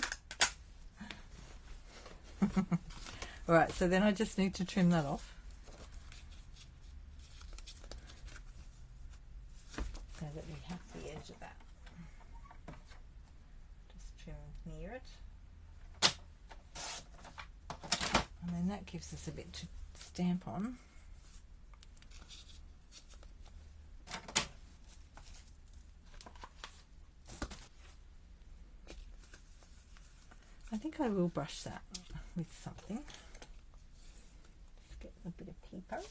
Alright, so then I just need to trim that off. So that we have the edge of that. Just trim near it. And then that gives us a bit to stamp on. I think I will brush that with something. Let's get a bit of paper.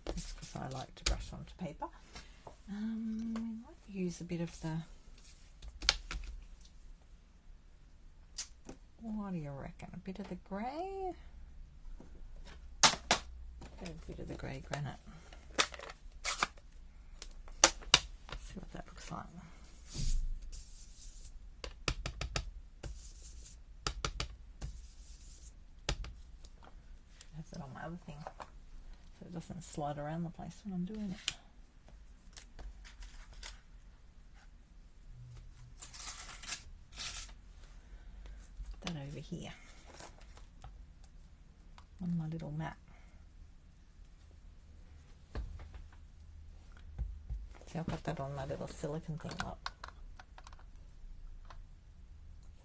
That's because I like to brush onto paper. We might use a bit of the, what do you reckon? A bit of the grey? A bit of the grey granite. See what that looks like. I have that on my other thing so it doesn't slide around the place when I'm doing it. Put that over here on my little mat. See, I've got that on my little silicone thing up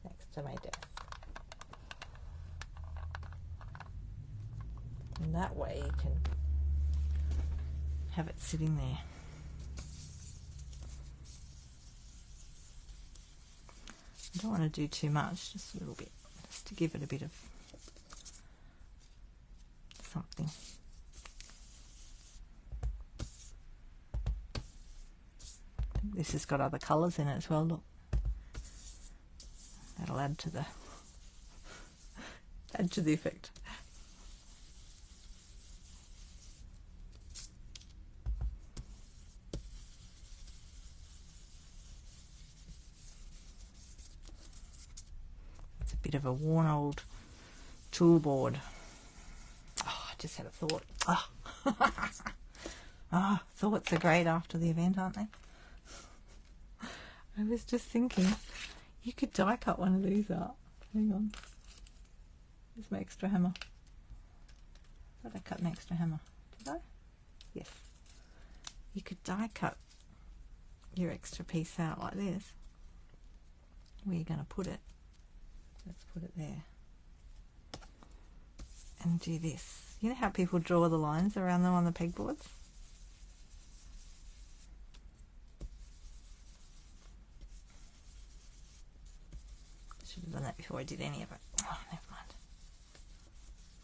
next to my desk. And that way you can have it sitting there. I don't want to do too much, just a little bit, just to give it a bit of something. I think this has got other colours in it as well, look. That'll add to the effect. It's a bit of a worn old tool board. Oh, I just had a thought. Oh. Oh, thoughts are great after the event, aren't they? I was just thinking, you could die cut one of these up. Hang on. Here's my extra hammer. I thought I cut an extra hammer. Did I? Yes. You could die cut your extra piece out like this. Where are you going to put it? Let's put it there. And do this. You know how people draw the lines around them on the pegboards? Should have done that before I did any of it. Oh, never mind.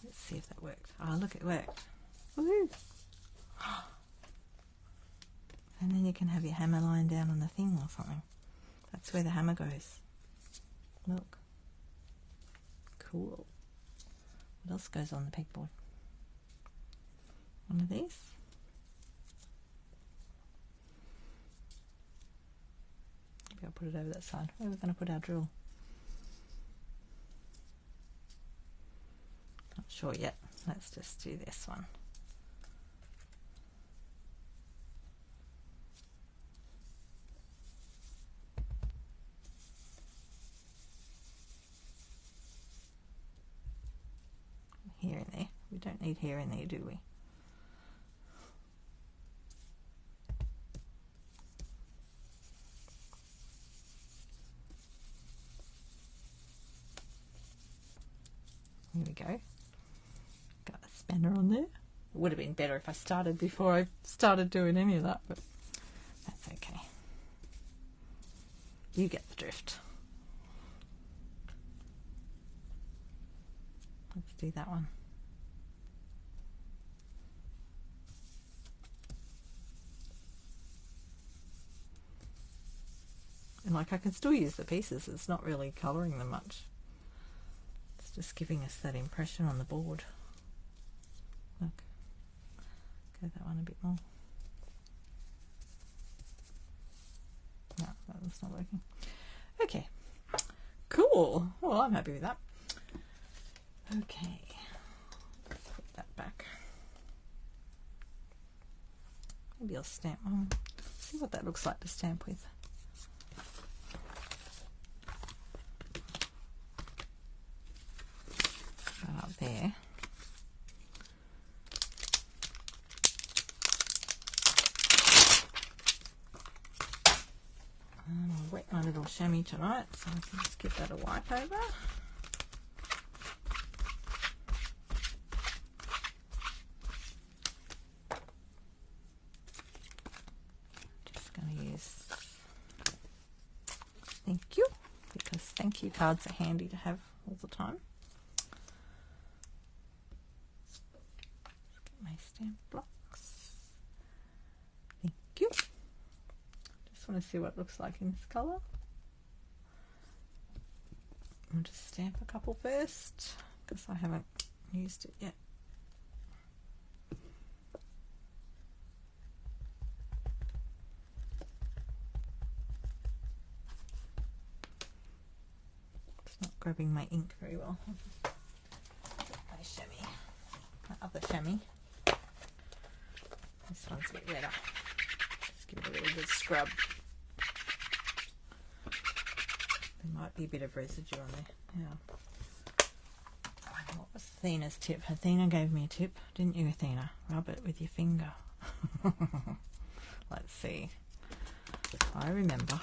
Let's see if that worked. Oh, look, it worked. Woohoo! And then you can have your hammer lying down on the thing or something. That's where the hammer goes. Look. Cool. What else goes on the pegboard? One of these. Maybe I'll put it over that side. Where are we going to put our drill? Not sure yet. Let's just do this one. Here and there. We don't need here and there, do we? Here we go. Got a spanner on there. It would have been better if I started before I started doing any of that, but that's okay. You get the drift. Let's do that one. And like I can still use the pieces, it's not really colouring them much. It's just giving us that impression on the board. Look, go that one a bit more. No, that one's not working. Okay, cool. Well, I'm happy with that. Okay, let's put that back. Maybe I'll stamp on. See what that looks like to stamp with. That up there. And I'll wet my little chamois tonight, so I can just give that a wipe over. Thank you, because thank you cards are handy to have all the time. Let's get my stamp blocks. Thank you. Just want to see what it looks like in this colour. I'll just stamp a couple first, because I haven't used it yet. Grabbing my ink very well. My chamois, my other chamois. This one's a bit redder. Just give it a little good scrub. There might be a bit of residue on there. Yeah. What was Athena's tip? Athena gave me a tip, didn't you, Athena? Rub it with your finger. Let's see. I remember.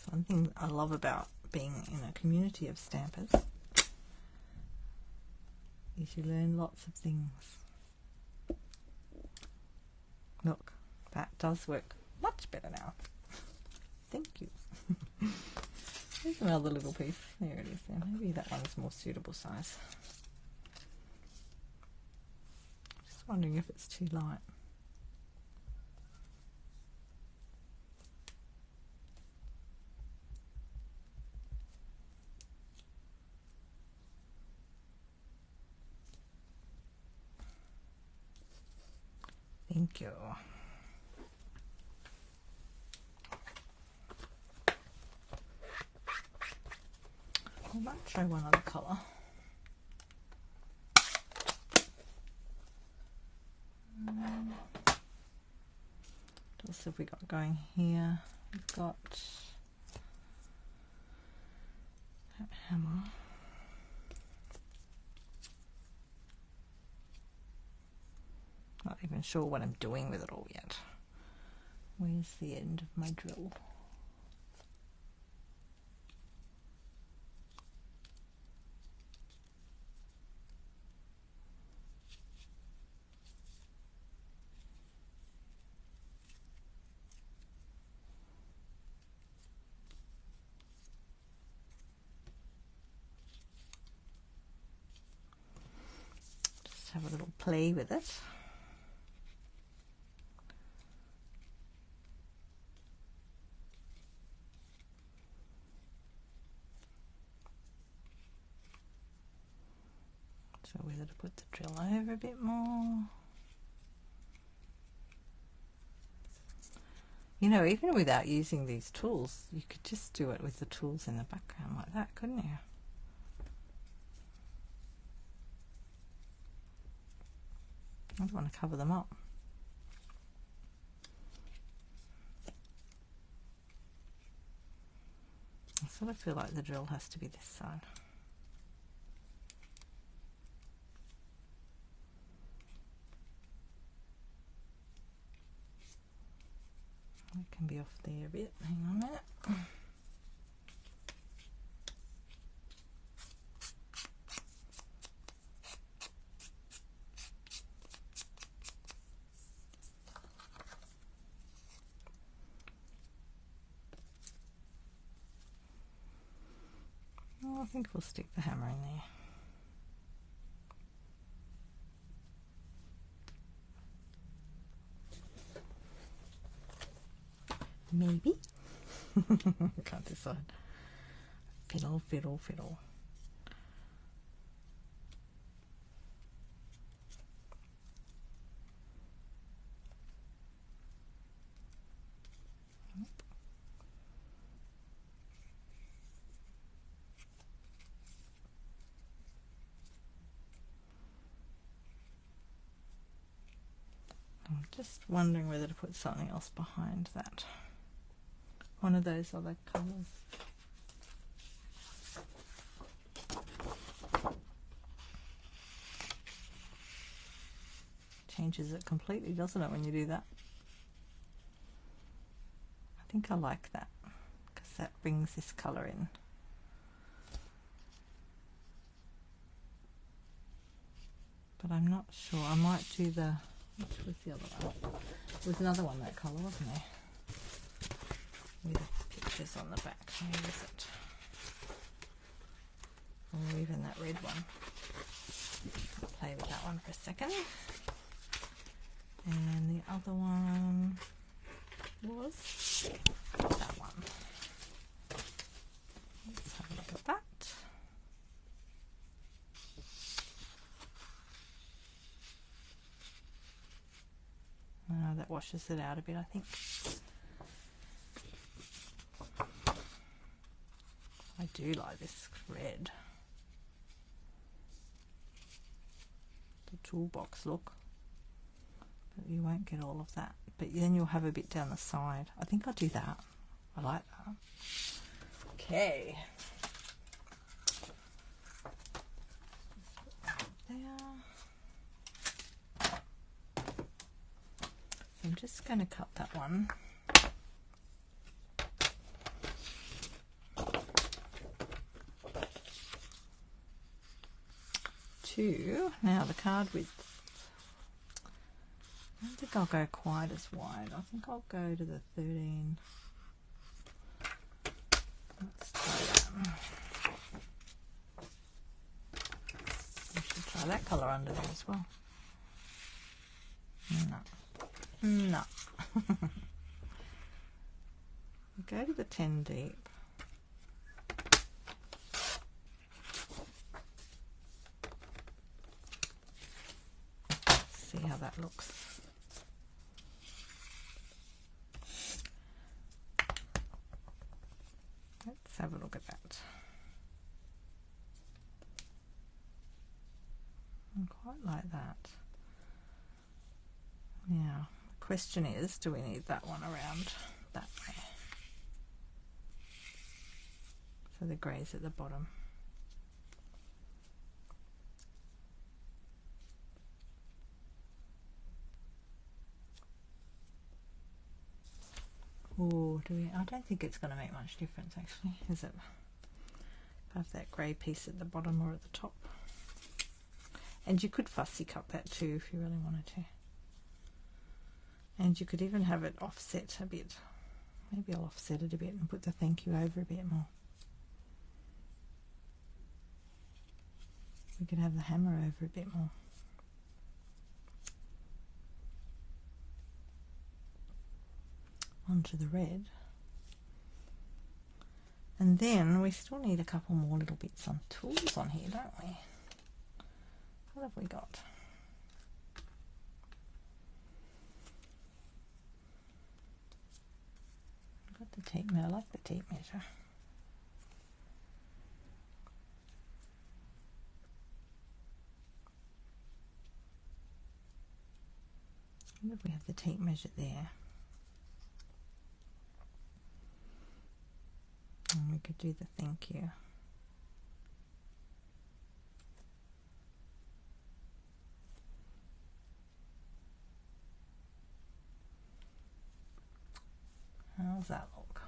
One thing I love about being in a community of stampers is you learn lots of things. Look, that does work much better now. Thank you. Here's another little piece. There it is there. Maybe that one's more suitable size. Just wondering if it's too light. Thank you. I might try one other colour. What else have we got going here? We've got that hammer. Not even sure what I'm doing with it all yet. Where's the end of my drill? Just have a little play with it. So whether to put the drill over a bit more. You know, even without using these tools, you could just do it with the tools in the background like that, couldn't you? I don't want to cover them up. I sort of feel like the drill has to be this side. It can be off there a bit. Hang on a minute. Oh, I think we'll stick the hammer in there. Maybe. Can't decide. Fiddle, fiddle, fiddle. I'm just wondering whether to put something else behind that. One of those other colours. Changes it completely, doesn't it, when you do that? I think I like that because that brings this colour in. But I'm not sure. I might do the... Which was the other one? There was another one that colour, wasn't there? With pictures on the back. Where is it? Or even that red one. I'll play with that one for a second. And the other one was that one. Let's have a look at that. That washes it out a bit, I think. I do like this red. The toolbox look. But you won't get all of that. But then you'll have a bit down the side. I think I'll do that. I like that. Okay. There. So I'm just going to cut that one. Now the card width, I don't think I'll go quite as wide. I think I'll go to the 13. Let's try that. We should try that colour under there as well. No. No. Go to the 10 deep. See how that looks. Let's have a look at that. I quite like that. Now, the question is, do we need that one around that way? So the grey's at the bottom. Oh, do we? I don't think it's going to make much difference actually, is it? Have that grey piece at the bottom or at the top. And you could fussy cut that too if you really wanted to. And you could even have it offset a bit. Maybe I'll offset it a bit and put the thank you over a bit more. We could have the hammer over a bit more. Onto the red. And then we still need a couple more little bits on tools on here, don't we? What have we got? I've got the tape measure. I like the tape measure. What if we have the tape measure there? And we could do the thank you. How's that look?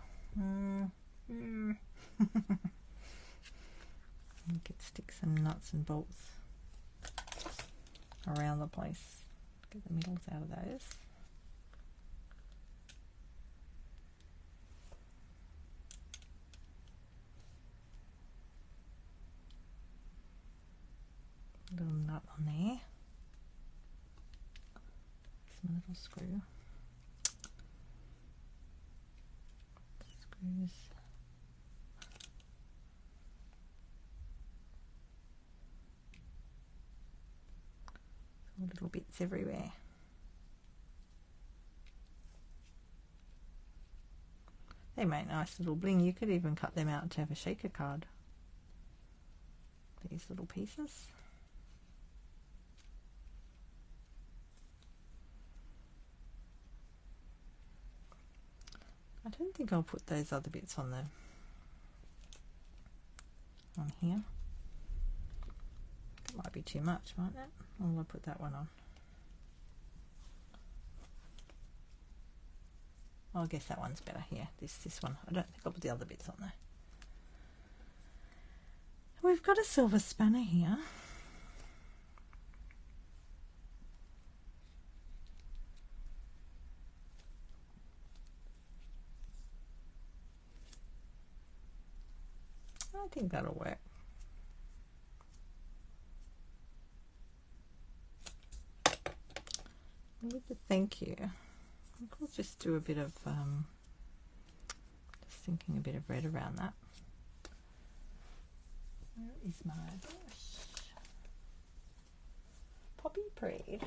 We could stick some nuts and bolts around the place. Get the middles out of those. Little nut on there. Some little screw. Screws. Little bits everywhere. They make nice little bling. You could even cut them out to have a shaker card. These little pieces. I don't think I'll put those other bits on here. It might be too much, might it? I'll put that one on. I guess that one's better. Yeah, this one. I don't think I'll put the other bits on there. We've got a silver spanner here. I think that'll work. With the thank you, I think we'll just do a bit of, just thinking a bit of red around that. Where is my brush? Poppy Prade.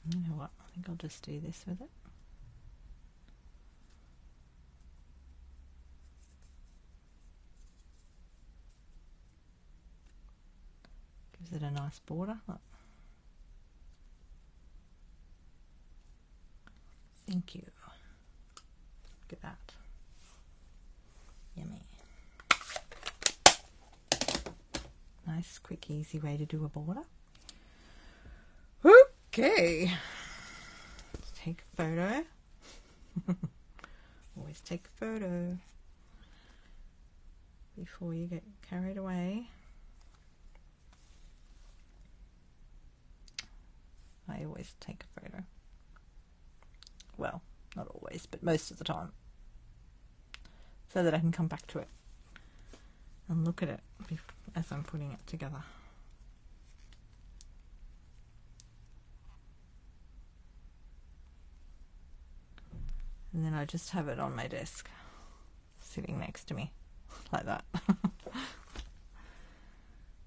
You know what, I think I'll just do this with it. Gives it a nice border. Look. Thank you. Look at that. Yummy. Nice, quick, easy way to do a border. Okay. Let's take a photo. Always take a photo before you get carried away. I always take a photo. Well, not always, but most of the time, so that I can come back to it and look at it as I'm putting it together. And then I just have it on my desk, sitting next to me, like that.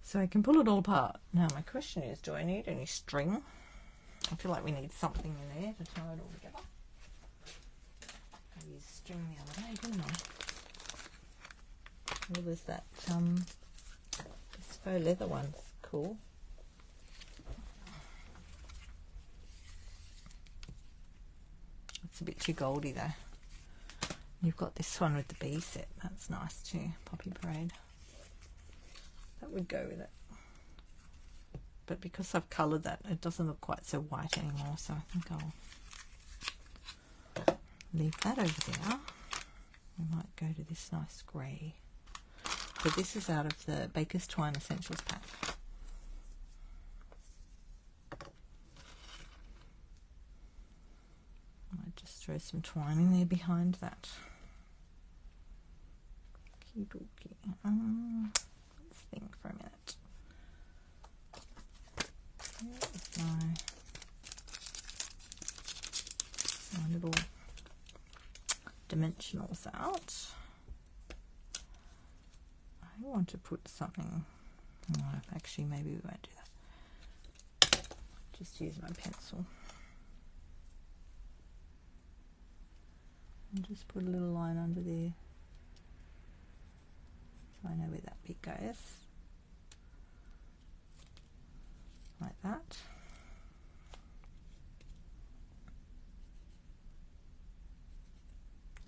So I can pull it all apart. Now my question is, do I need any string? I feel like we need something in there to tie it all together. I used string the other day, didn't I? What was that? This faux leather one's cool. It's a bit too goldy though. You've got this one with the bee set. That's nice too. Poppy Parade. That would go with it. But because I've coloured that, it doesn't look quite so white anymore. So I think I'll leave that over there. We might go to this nice grey. So this is out of the Baker's Twine Essentials pack. I might just throw some twine in there behind that. Okey-dokey. Let's think for a minute. Here's my little dimensionals out. I want to put something. Oh, actually, maybe we won't do that. Just use my pencil. And just put a little line under there. So I know where that bit goes. Like that.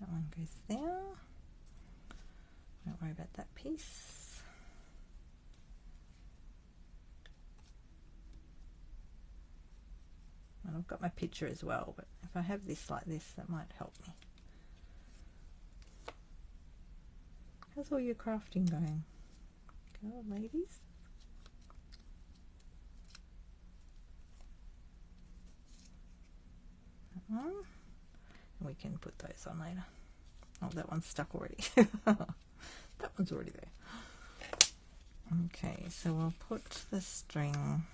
That one goes there. Don't worry about that piece. And I've got my picture as well, but if I have this like this, that might help me. How's all your crafting going? Go on, ladies. That one. And we can put those on later. Oh, that one's stuck already. That one's already there. Okay, so I'll put the string.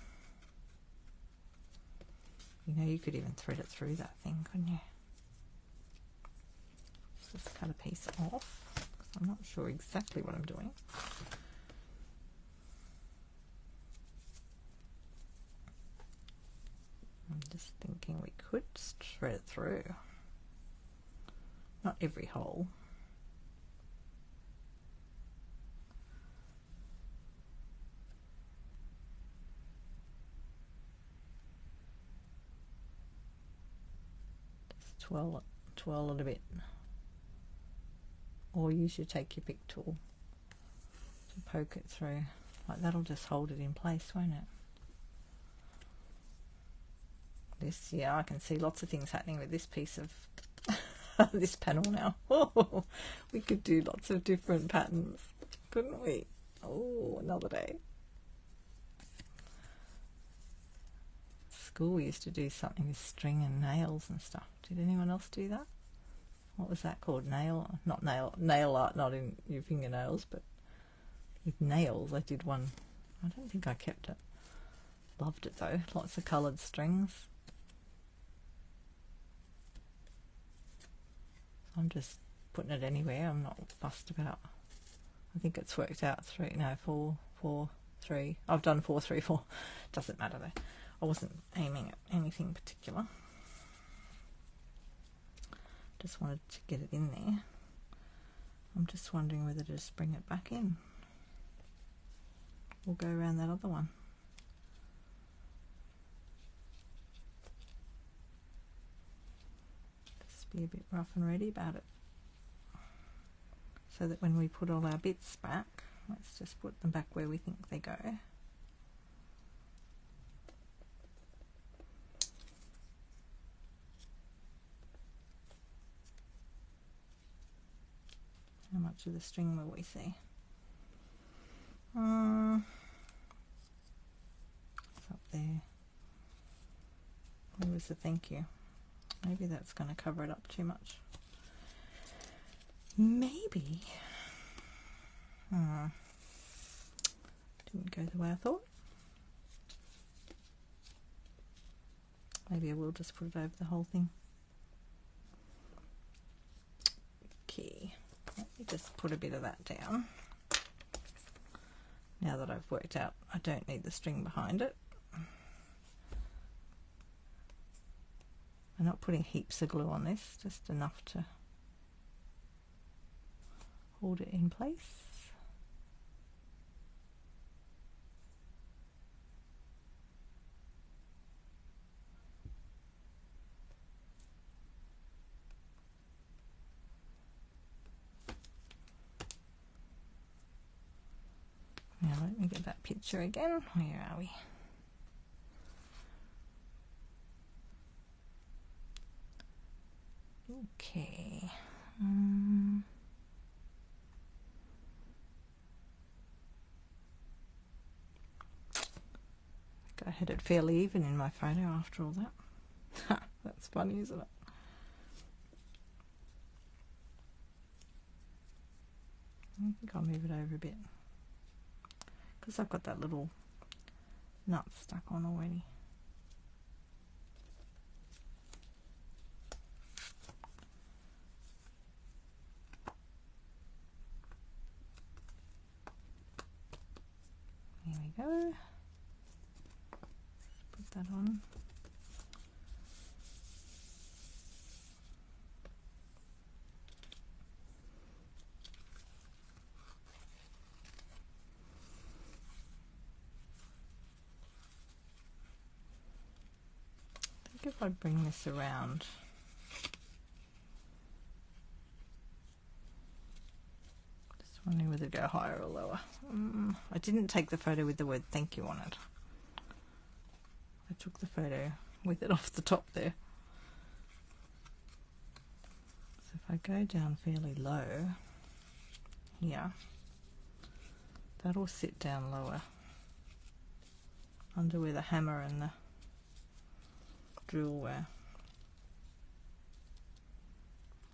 You know, you could even thread it through that thing, couldn't you? Just cut a piece off, because I'm not sure exactly what I'm doing. I'm just thinking we could thread it through. Not every hole. Just twirl it a bit. Or you should take your pick tool to poke it through. Like that'll just hold it in place, won't it? This, yeah, I can see lots of things happening with this piece of this panel now. Oh, we could do lots of different patterns, couldn't we? Oh, another day. School we used to do something with string and nails and stuff. Did anyone else do that? What was that called? Nail art, not in your fingernails, but with nails. I did one. I don't think I kept it. Loved it though. Lots of coloured strings. I'm just putting it anywhere. I'm not fussed about. I think it's worked out 4, 4, 3. I've done 4, 3, 4. Doesn't matter though. I wasn't aiming at anything particular. Just wanted to get it in there. I'm just wondering whether to just bring it back in. We'll go around that other one. Just be a bit rough and ready about it. So that when we put all our bits back, let's just put them back where we think they go. How much of the string will we see? It's up there. Where was the thank you? Maybe that's going to cover it up too much. Maybe. Didn't go the way I thought. Maybe I will just put it over the whole thing. Okay, let me just put a bit of that down. Now that I've worked out I don't need the string behind it. I'm not putting heaps of glue on this, just enough to hold it in place. Now let me get that picture again. Where are we? Okay. I had it fairly even in my photo after all that. That's funny, isn't it? I think I'll move it over a bit because I've got that little nut stuck on already. There we go. Put that on. I think if I bring this around, just wondering whether to go higher or lower. I didn't take the photo with the word thank you on it. I took the photo with it off the top there. So if I go down fairly low here, that'll sit down lower under where the hammer and the drill were.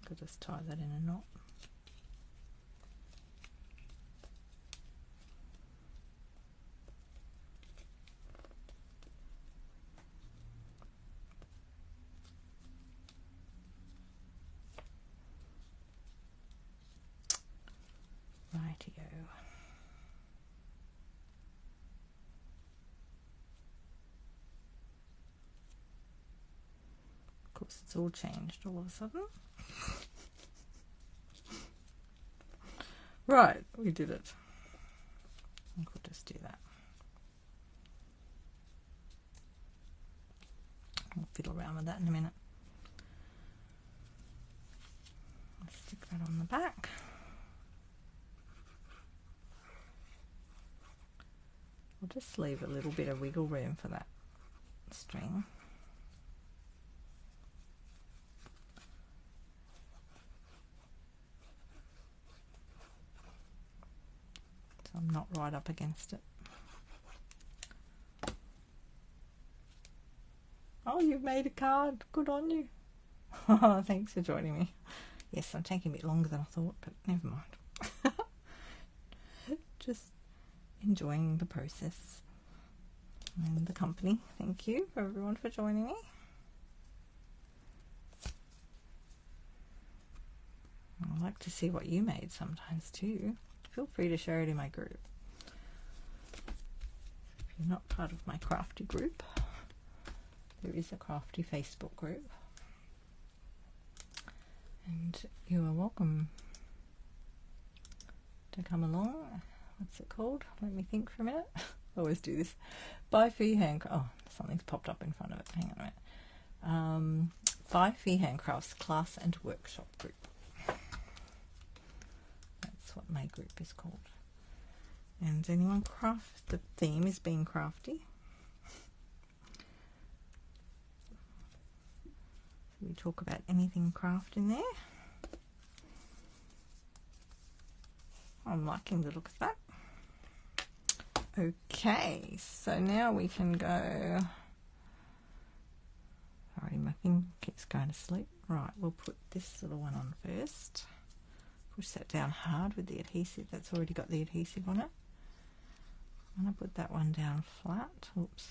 Could just tie that in a knot. Rightio. Of course, it's all changed all of a sudden. Right, we did it. I think we'll just do that. I'll fiddle around with that in a minute. I'll stick that on the back. We'll just leave a little bit of wiggle room for that string. So I'm not right up against it. Oh, you've made a card. Good on you. Thanks for joining me. Yes, I'm taking a bit longer than I thought, but never mind. Just enjoying the process and the company. Thank you for everyone for joining me. I like to see what you made sometimes too. Feel free to share it in my group. If you're not part of my crafty group, there is a crafty Facebook group, and you are welcome to come along. What's it called? Let me think for a minute. I always do this. Buy Fee Handcrafts. Oh, something's popped up in front of it. Hang on a minute. Buy Fee Handcrafts class and workshop group. That's what my group is called. And anyone craft? The theme is being crafty. We talk about anything craft in there. I'm liking the look of that. Okay, so now we can go. Sorry, my thing keeps going to sleep. Right, we'll put this little one on first. Push that down hard with the adhesive. That's already got the adhesive on it. I'm going to put that one down flat. Oops.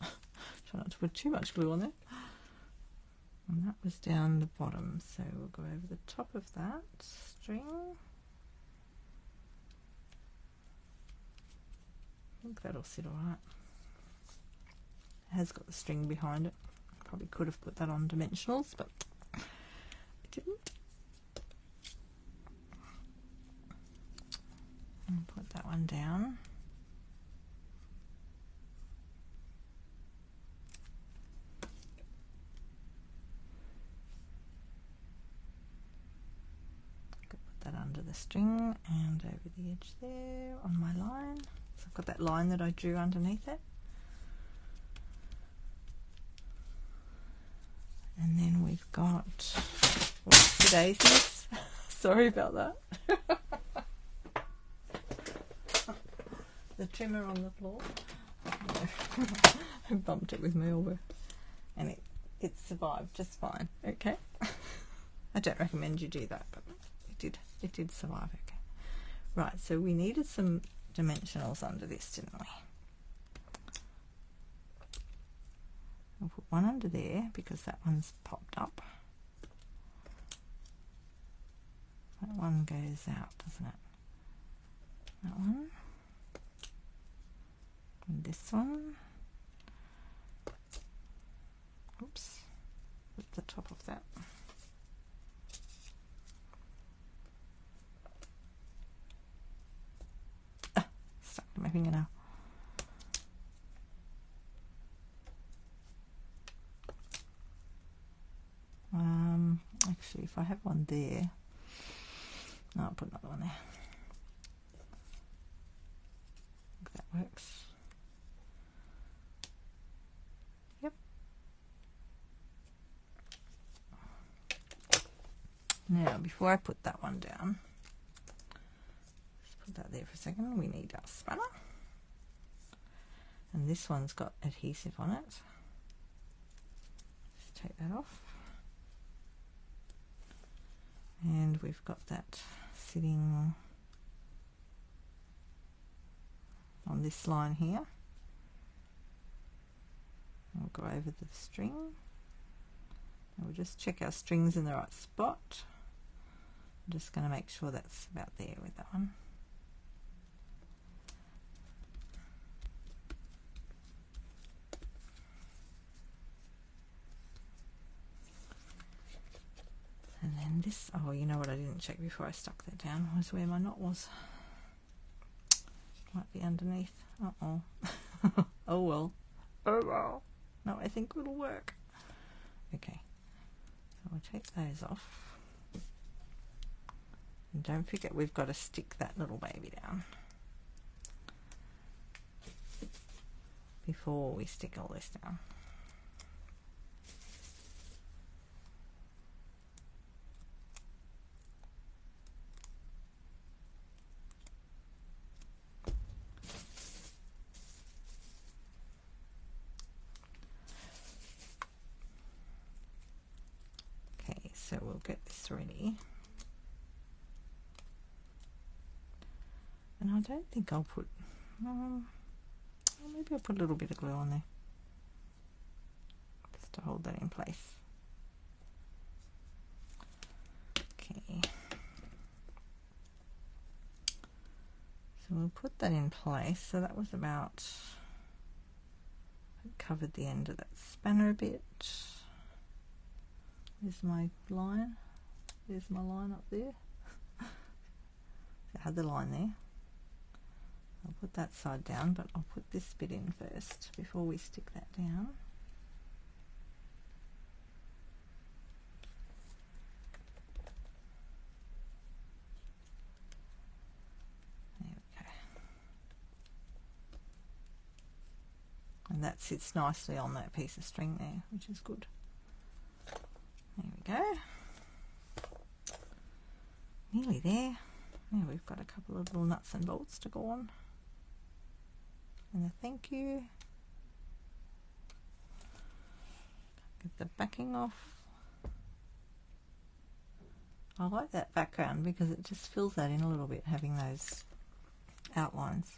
Try not to put too much glue on there. And that was down the bottom, so we'll go over the top of that string. I think that'll sit alright. It has got the string behind it. Probably could have put that on dimensionals, but I didn't. And put that one down. Put that under the string and over the edge there on my line. So I've got that line that I drew underneath it. And then we've got, what's today's this? Sorry about that. The trimmer on the floor. I bumped it with my elbow. And it survived just fine, okay? I don't recommend you do that, but it did survive, okay. Right, so we needed some dimensionals under this, didn't we? I'll put one under there because that one's popped up. That one goes out, doesn't it? That one. And this one. Oops. Put the top of that. Stuck to my finger now. Actually, if I have one there, no, I'll put another one there. I think that works. Yep. Now, before I put that one down, just put that there for a second. We need our spanner, and this one's got adhesive on it. Just take that off. And we've got that sitting on this line here. We'll go over the string. And we'll just check our strings in the right spot. I'm just going to make sure that's about there with that one. And then this, oh, you know what I didn't check before I stuck that down was where my knot was. Might be underneath. Uh-oh. Oh well. Oh well. No, I think it'll work. Okay. So we'll take those off. And don't forget we've got to stick that little baby down before we stick all this down. So we'll get this ready, and I don't think I'll put, well, maybe I'll put a little bit of glue on there just to hold that in place. Okay, so we'll put that in place. So that was about, I covered the end of that spanner a bit. There's my line. There's my line up there. I had the line there. I'll put that side down, but I'll put this bit in first before we stick that down. There we go. And that sits nicely on that piece of string there, which is good. There we go. Nearly there. Now we've got a couple of little nuts and bolts to go on. And a thank you. the backing off. I like that background because it just fills that in a little bit, having those outlines.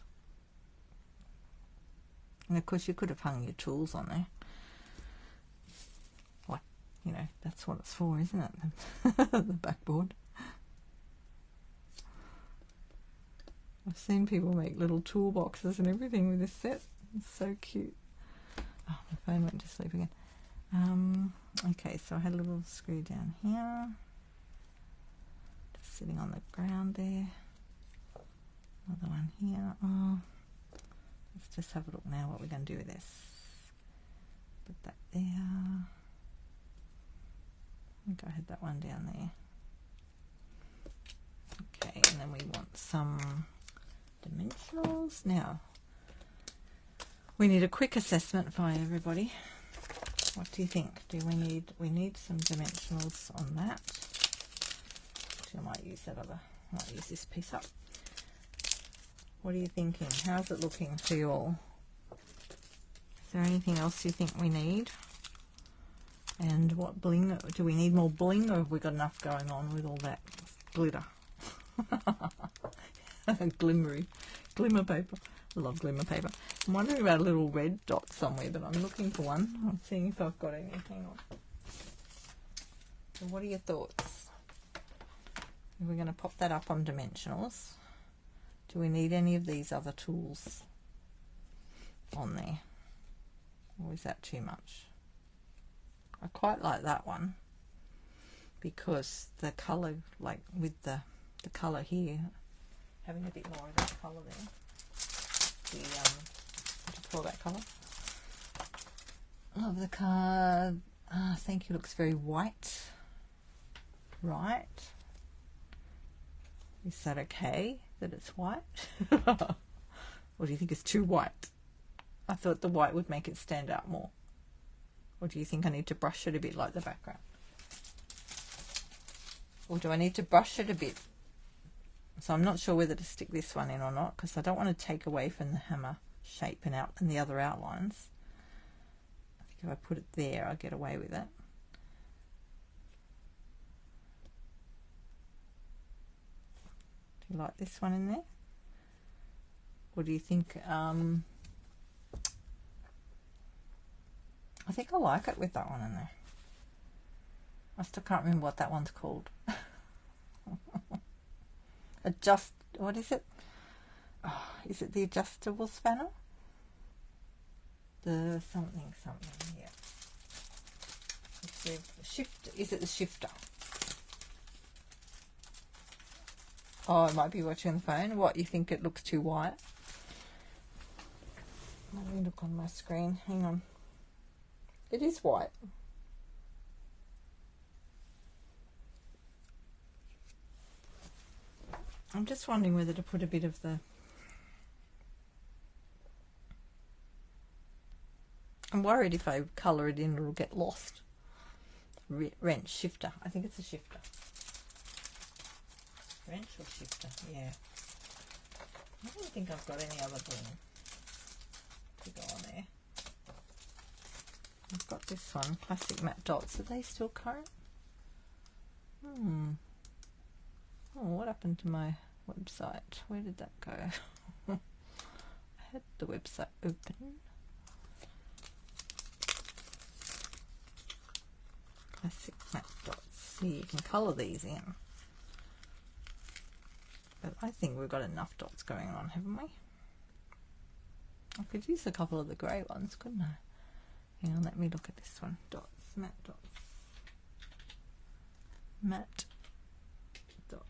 And of course you could have hung your tools on there. Like, you know, that's what it's for, isn't it? The backboard. I've seen people make little toolboxes and everything with this set. It's so cute. Oh, my phone went to sleep again. Okay, so I had a little screw down here. Just sitting on the ground there. Another one here. Oh, let's just have a look now what we're going to do with this. Put that there. I think I had that one down there. Okay, and then we want some dimensionals. Now, we need a quick assessment for everybody. What do you think? Do we need some dimensionals on that? Actually, I might use that other, I might use this piece up. What are you thinking? How's it looking for you all? Is there anything else you think we need? And what bling? Do we need more bling, or have we got enough going on with all that glitter? Glimmer paper. I love glimmer paper. I'm wondering about a little red dot somewhere, but I'm looking for one. I'm seeing if I've got any. Hang on. So what are your thoughts? We're going to pop that up on dimensionals. Do we need any of these other tools on there? Or is that too much? I quite like that one because the colour, like with the colour here, having a bit more of that colour there. The what do you call that colour? Of the card. I think it looks very white. Right. Is that okay that it's white? Or do you think it's too white? I thought the white would make it stand out more. Or do you think I need to brush it a bit like the background? Or do I need to brush it a bit? So I'm not sure whether to stick this one in or not, because I don't want to take away from the hammer shape and the other outlines. I think if I put it there, I'll get away with it. Do you like this one in there? Or do you think I think I like it with that one in there. I still can't remember what that one's called. What is it? Oh, is it the adjustable spanner? The something, yeah. It's the shift. Is it the shifter? Oh, I might be watching the phone. What, you think it looks too white? Let me look on my screen. Hang on. It is white. I'm just wondering whether to put a bit of the... I'm worried if I colour it in it'll get lost. Wrench, shifter. I think it's a shifter. Wrench or shifter? Yeah. I don't think I've got any other bling to go on there. I've got this one, Classic Matte Dots. Are they still current? Oh, what happened to my website? Where did that go? I had the website open. Classic Matte Dots. See, you can colour these in. But I think we've got enough dots going on, haven't we? I could use a couple of the grey ones, couldn't I? Hang on, let me look at this one. Dots, matte dots. Matte dots.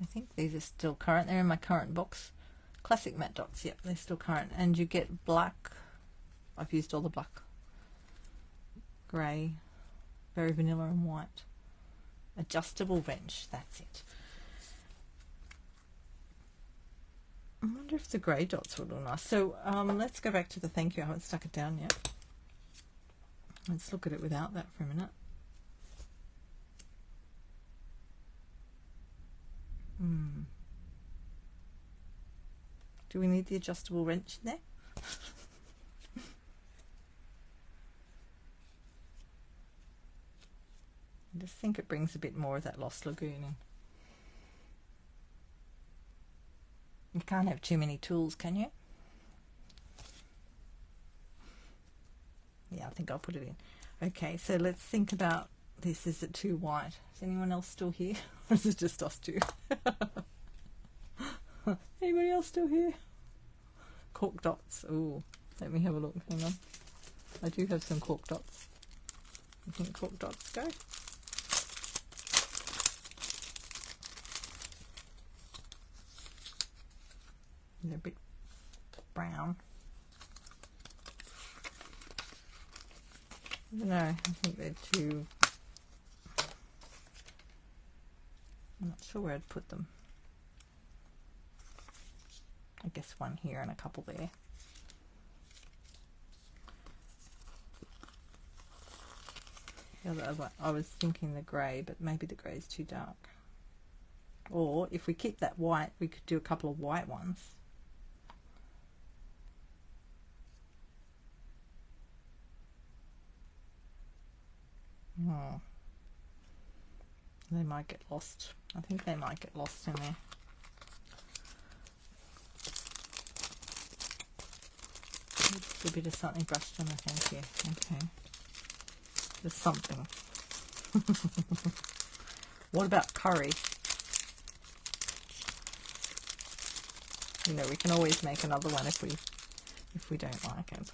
I think these are still current. They're in my current box. Classic matte dots, yep, they're still current. And you get black. I've used all the black. Grey. Very vanilla and white. Adjustable wrench, that's it. I wonder if the grey dots would look nice. So let's go back to the thank you. I haven't stuck it down yet. Let's look at it without that for a minute. Do we need the adjustable wrench in there? just think it brings a bit more of that Lost Lagoon in. You can't have too many tools, can you? Yeah, I think I'll put it in. Okay, so let's think about this. Is it too white? Is anyone else still here? Or is it just us two? Anybody else still here? Cork dots. Oh, let me have a look. Hang on. I do have some cork dots. You think cork dots go? They're a bit brown. I don't know, I think they're too... I'm not sure where I'd put them. I guess one here and a couple there. I was thinking the grey, but maybe the grey is too dark. Or if we keep that white, we could do a couple of white ones. Oh, they might get lost. I think they might get lost in there. Just a bit of something brushed on, I think, here. Okay. Just something. What about curry? You know, we can always make another one if we don't like it.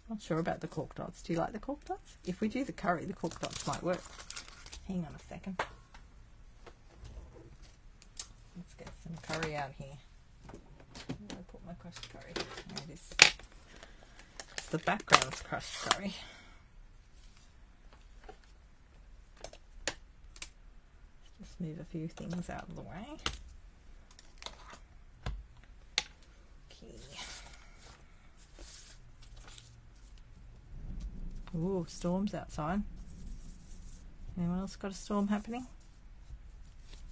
Not sure about the cork dots. Do you like the cork dots? If we do the curry, the cork dots might work. Hang on a second. Let's get some curry out here. Where did I put my crushed curry? There it is. It's the background's crushed curry. Let's just move a few things out of the way. Okay. Ooh, storms outside. Anyone else got a storm happening?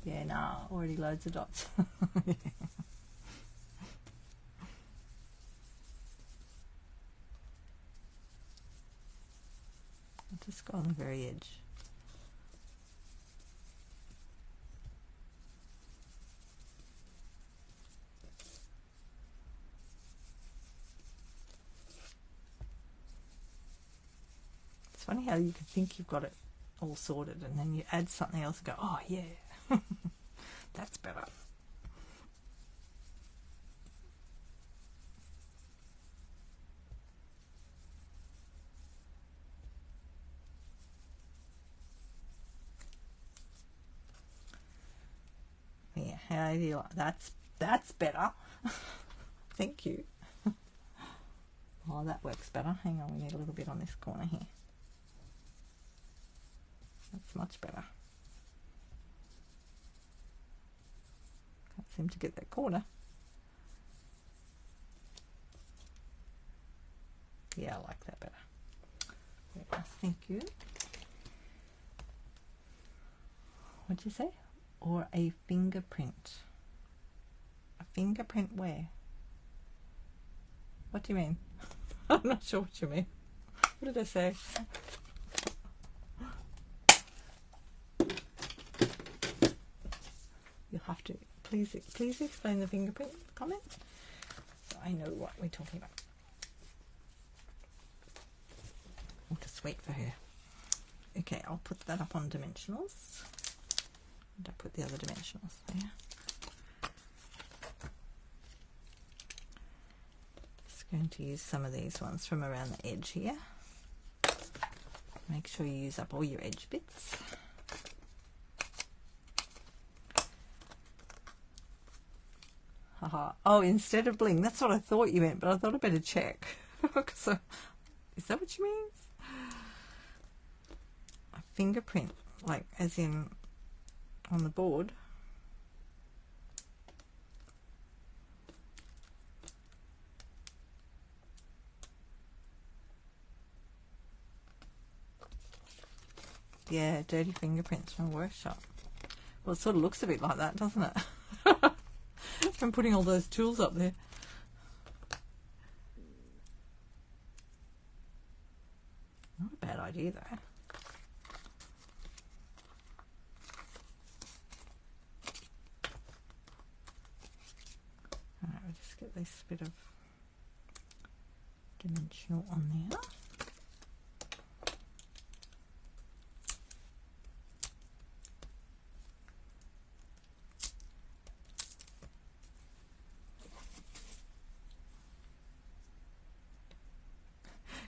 Yeah, nah, already loads of dots. Yeah. I'll just go on the very edge. It's funny how you can think you've got it all sorted and then you add something else and go, oh yeah, that's better. Yeah, how do you like that's better. Thank you. Oh, that works better. Hang on, we need a little bit on this corner here. That's much better. Can't seem to get that corner. Yeah, I like that better. Very nice, thank you. What'd you say? Or a fingerprint. A fingerprint where? What do you mean? I'm not sure what you mean. What did I say? You'll have to please explain the fingerprint comment so I know what we're talking about. I'll just wait for her. Okay, I'll put that up on dimensionals. And I put the other dimensionals there. Just going to use some of these ones from around the edge here. Make sure you use up all your edge bits. Haha. Oh, instead of bling. That's what I thought you meant, but I thought I'd better check. So, is that what you mean? A fingerprint, like as in on the board. Yeah, dirty fingerprints from a workshop. Well, it sort of looks a bit like that, doesn't it? From putting all those tools up there. Not a bad idea though. this bit of dimensional on there.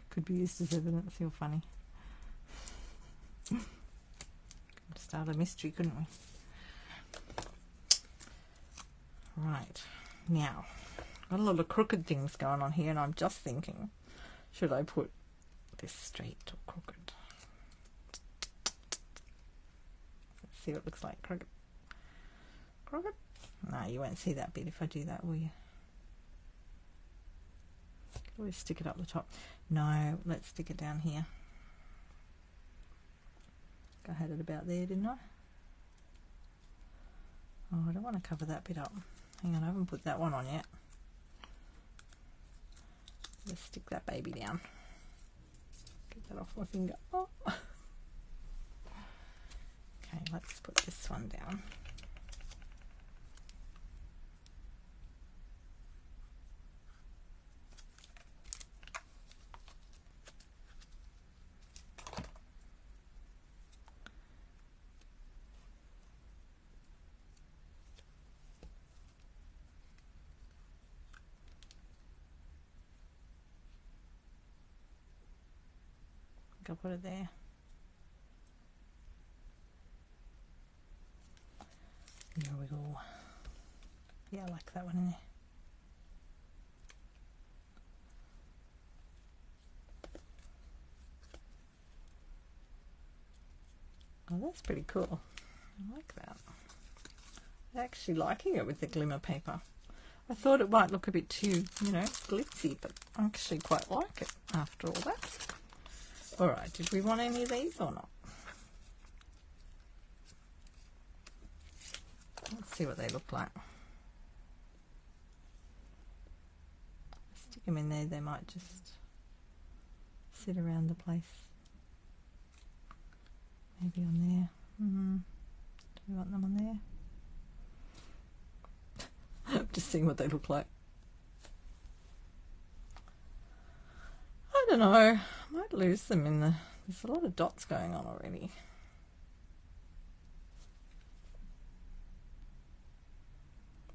Could be used as evidence. You're funny. Could start a mystery, couldn't we? Right, now got a lot of crooked things going on here, and I'm just thinking, should I put this straight or crooked? Let's see what it looks like. Crooked. Crooked? No, you won't see that bit if I do that, will you? Always stick it up the top. No, let's stick it down here. I had it about there, didn't I? Oh, I don't want to cover that bit up. Hang on, I haven't put that one on yet. Let's stick that baby down. Get that off my finger. Oh. Okay, let's put this one down. I'll put it there. There we go. Yeah, I like that one in there. Oh, that's pretty cool. I like that. I'm actually liking it with the glimmer paper. I thought it might look a bit too, you know, glitzy, but I actually quite like it after all that. Alright, did we want any of these or not? Let's see what they look like. Stick them in there, they might just sit around the place. Maybe on there. Do we want them on there? I'm just seeing what they look like. I don't know. I might lose them in the... There's a lot of dots going on already.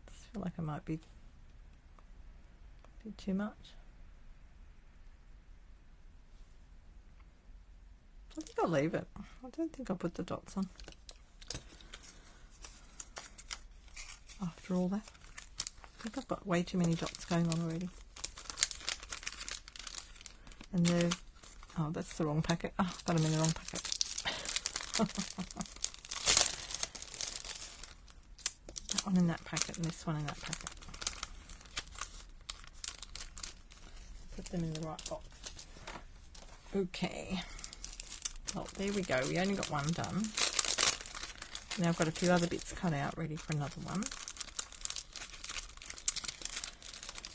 I feel like it might be a bit too much. I think I'll leave it. I don't think I'll put the dots on. After all that. I think I've got way too many dots going on already. And they're... Oh, that's the wrong packet. Oh, I've got them in the wrong packet. That one in that packet and this one in that packet. Put them in the right box. Okay. Well, there we go. We only got one done. Now I've got a few other bits cut out ready for another one.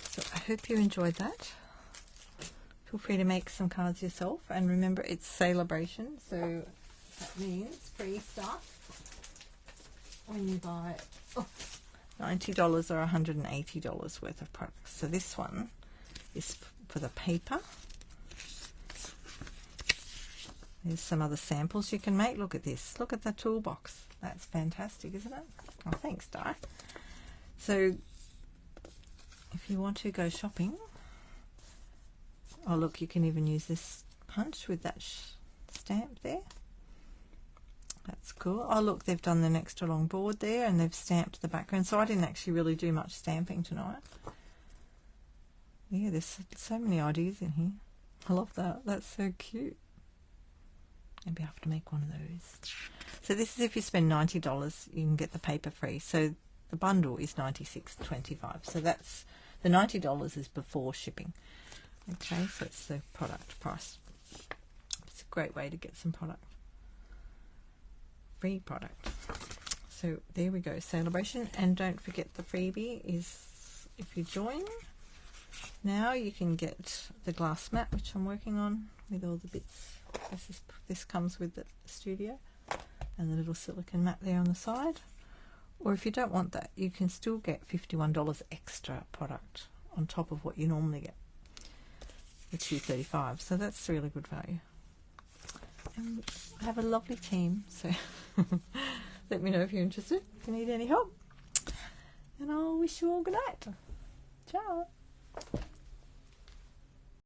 So I hope you enjoyed that. Feel free to make some cards yourself, and remember it's Sale-A-Bration, so that means free stuff when you buy $90 or $180 worth of products. So this one is for the paper. There's some other samples you can make. Look at this. Look at that toolbox. That's fantastic, isn't it? Oh, thanks, Di. So if you want to go shopping, oh look, you can even use this punch with that stamp there. That's cool. Oh look, they've done an extra long board there and they've stamped the background. So I didn't actually really do much stamping tonight. Yeah, there's so many ideas in here. I love that. That's so cute. Maybe I have to make one of those. So this is if you spend $90, you can get the paper free. So the bundle is $96.25. So that's the $90 is before shipping. Okay, so it's the product price. It's a great way to get some product. Free product. So there we go, Sale-A-Bration. And don't forget the freebie is if you join, now you can get the glass mat, which I'm working on with all the bits. This comes with the studio and the little silicone mat there on the side. Or if you don't want that, you can still get $51 extra product on top of what you normally get with $2.35, so that's really good value. And I have a lovely team, so let me know if you're interested, if you need any help, and I'll wish you all good night. Ciao.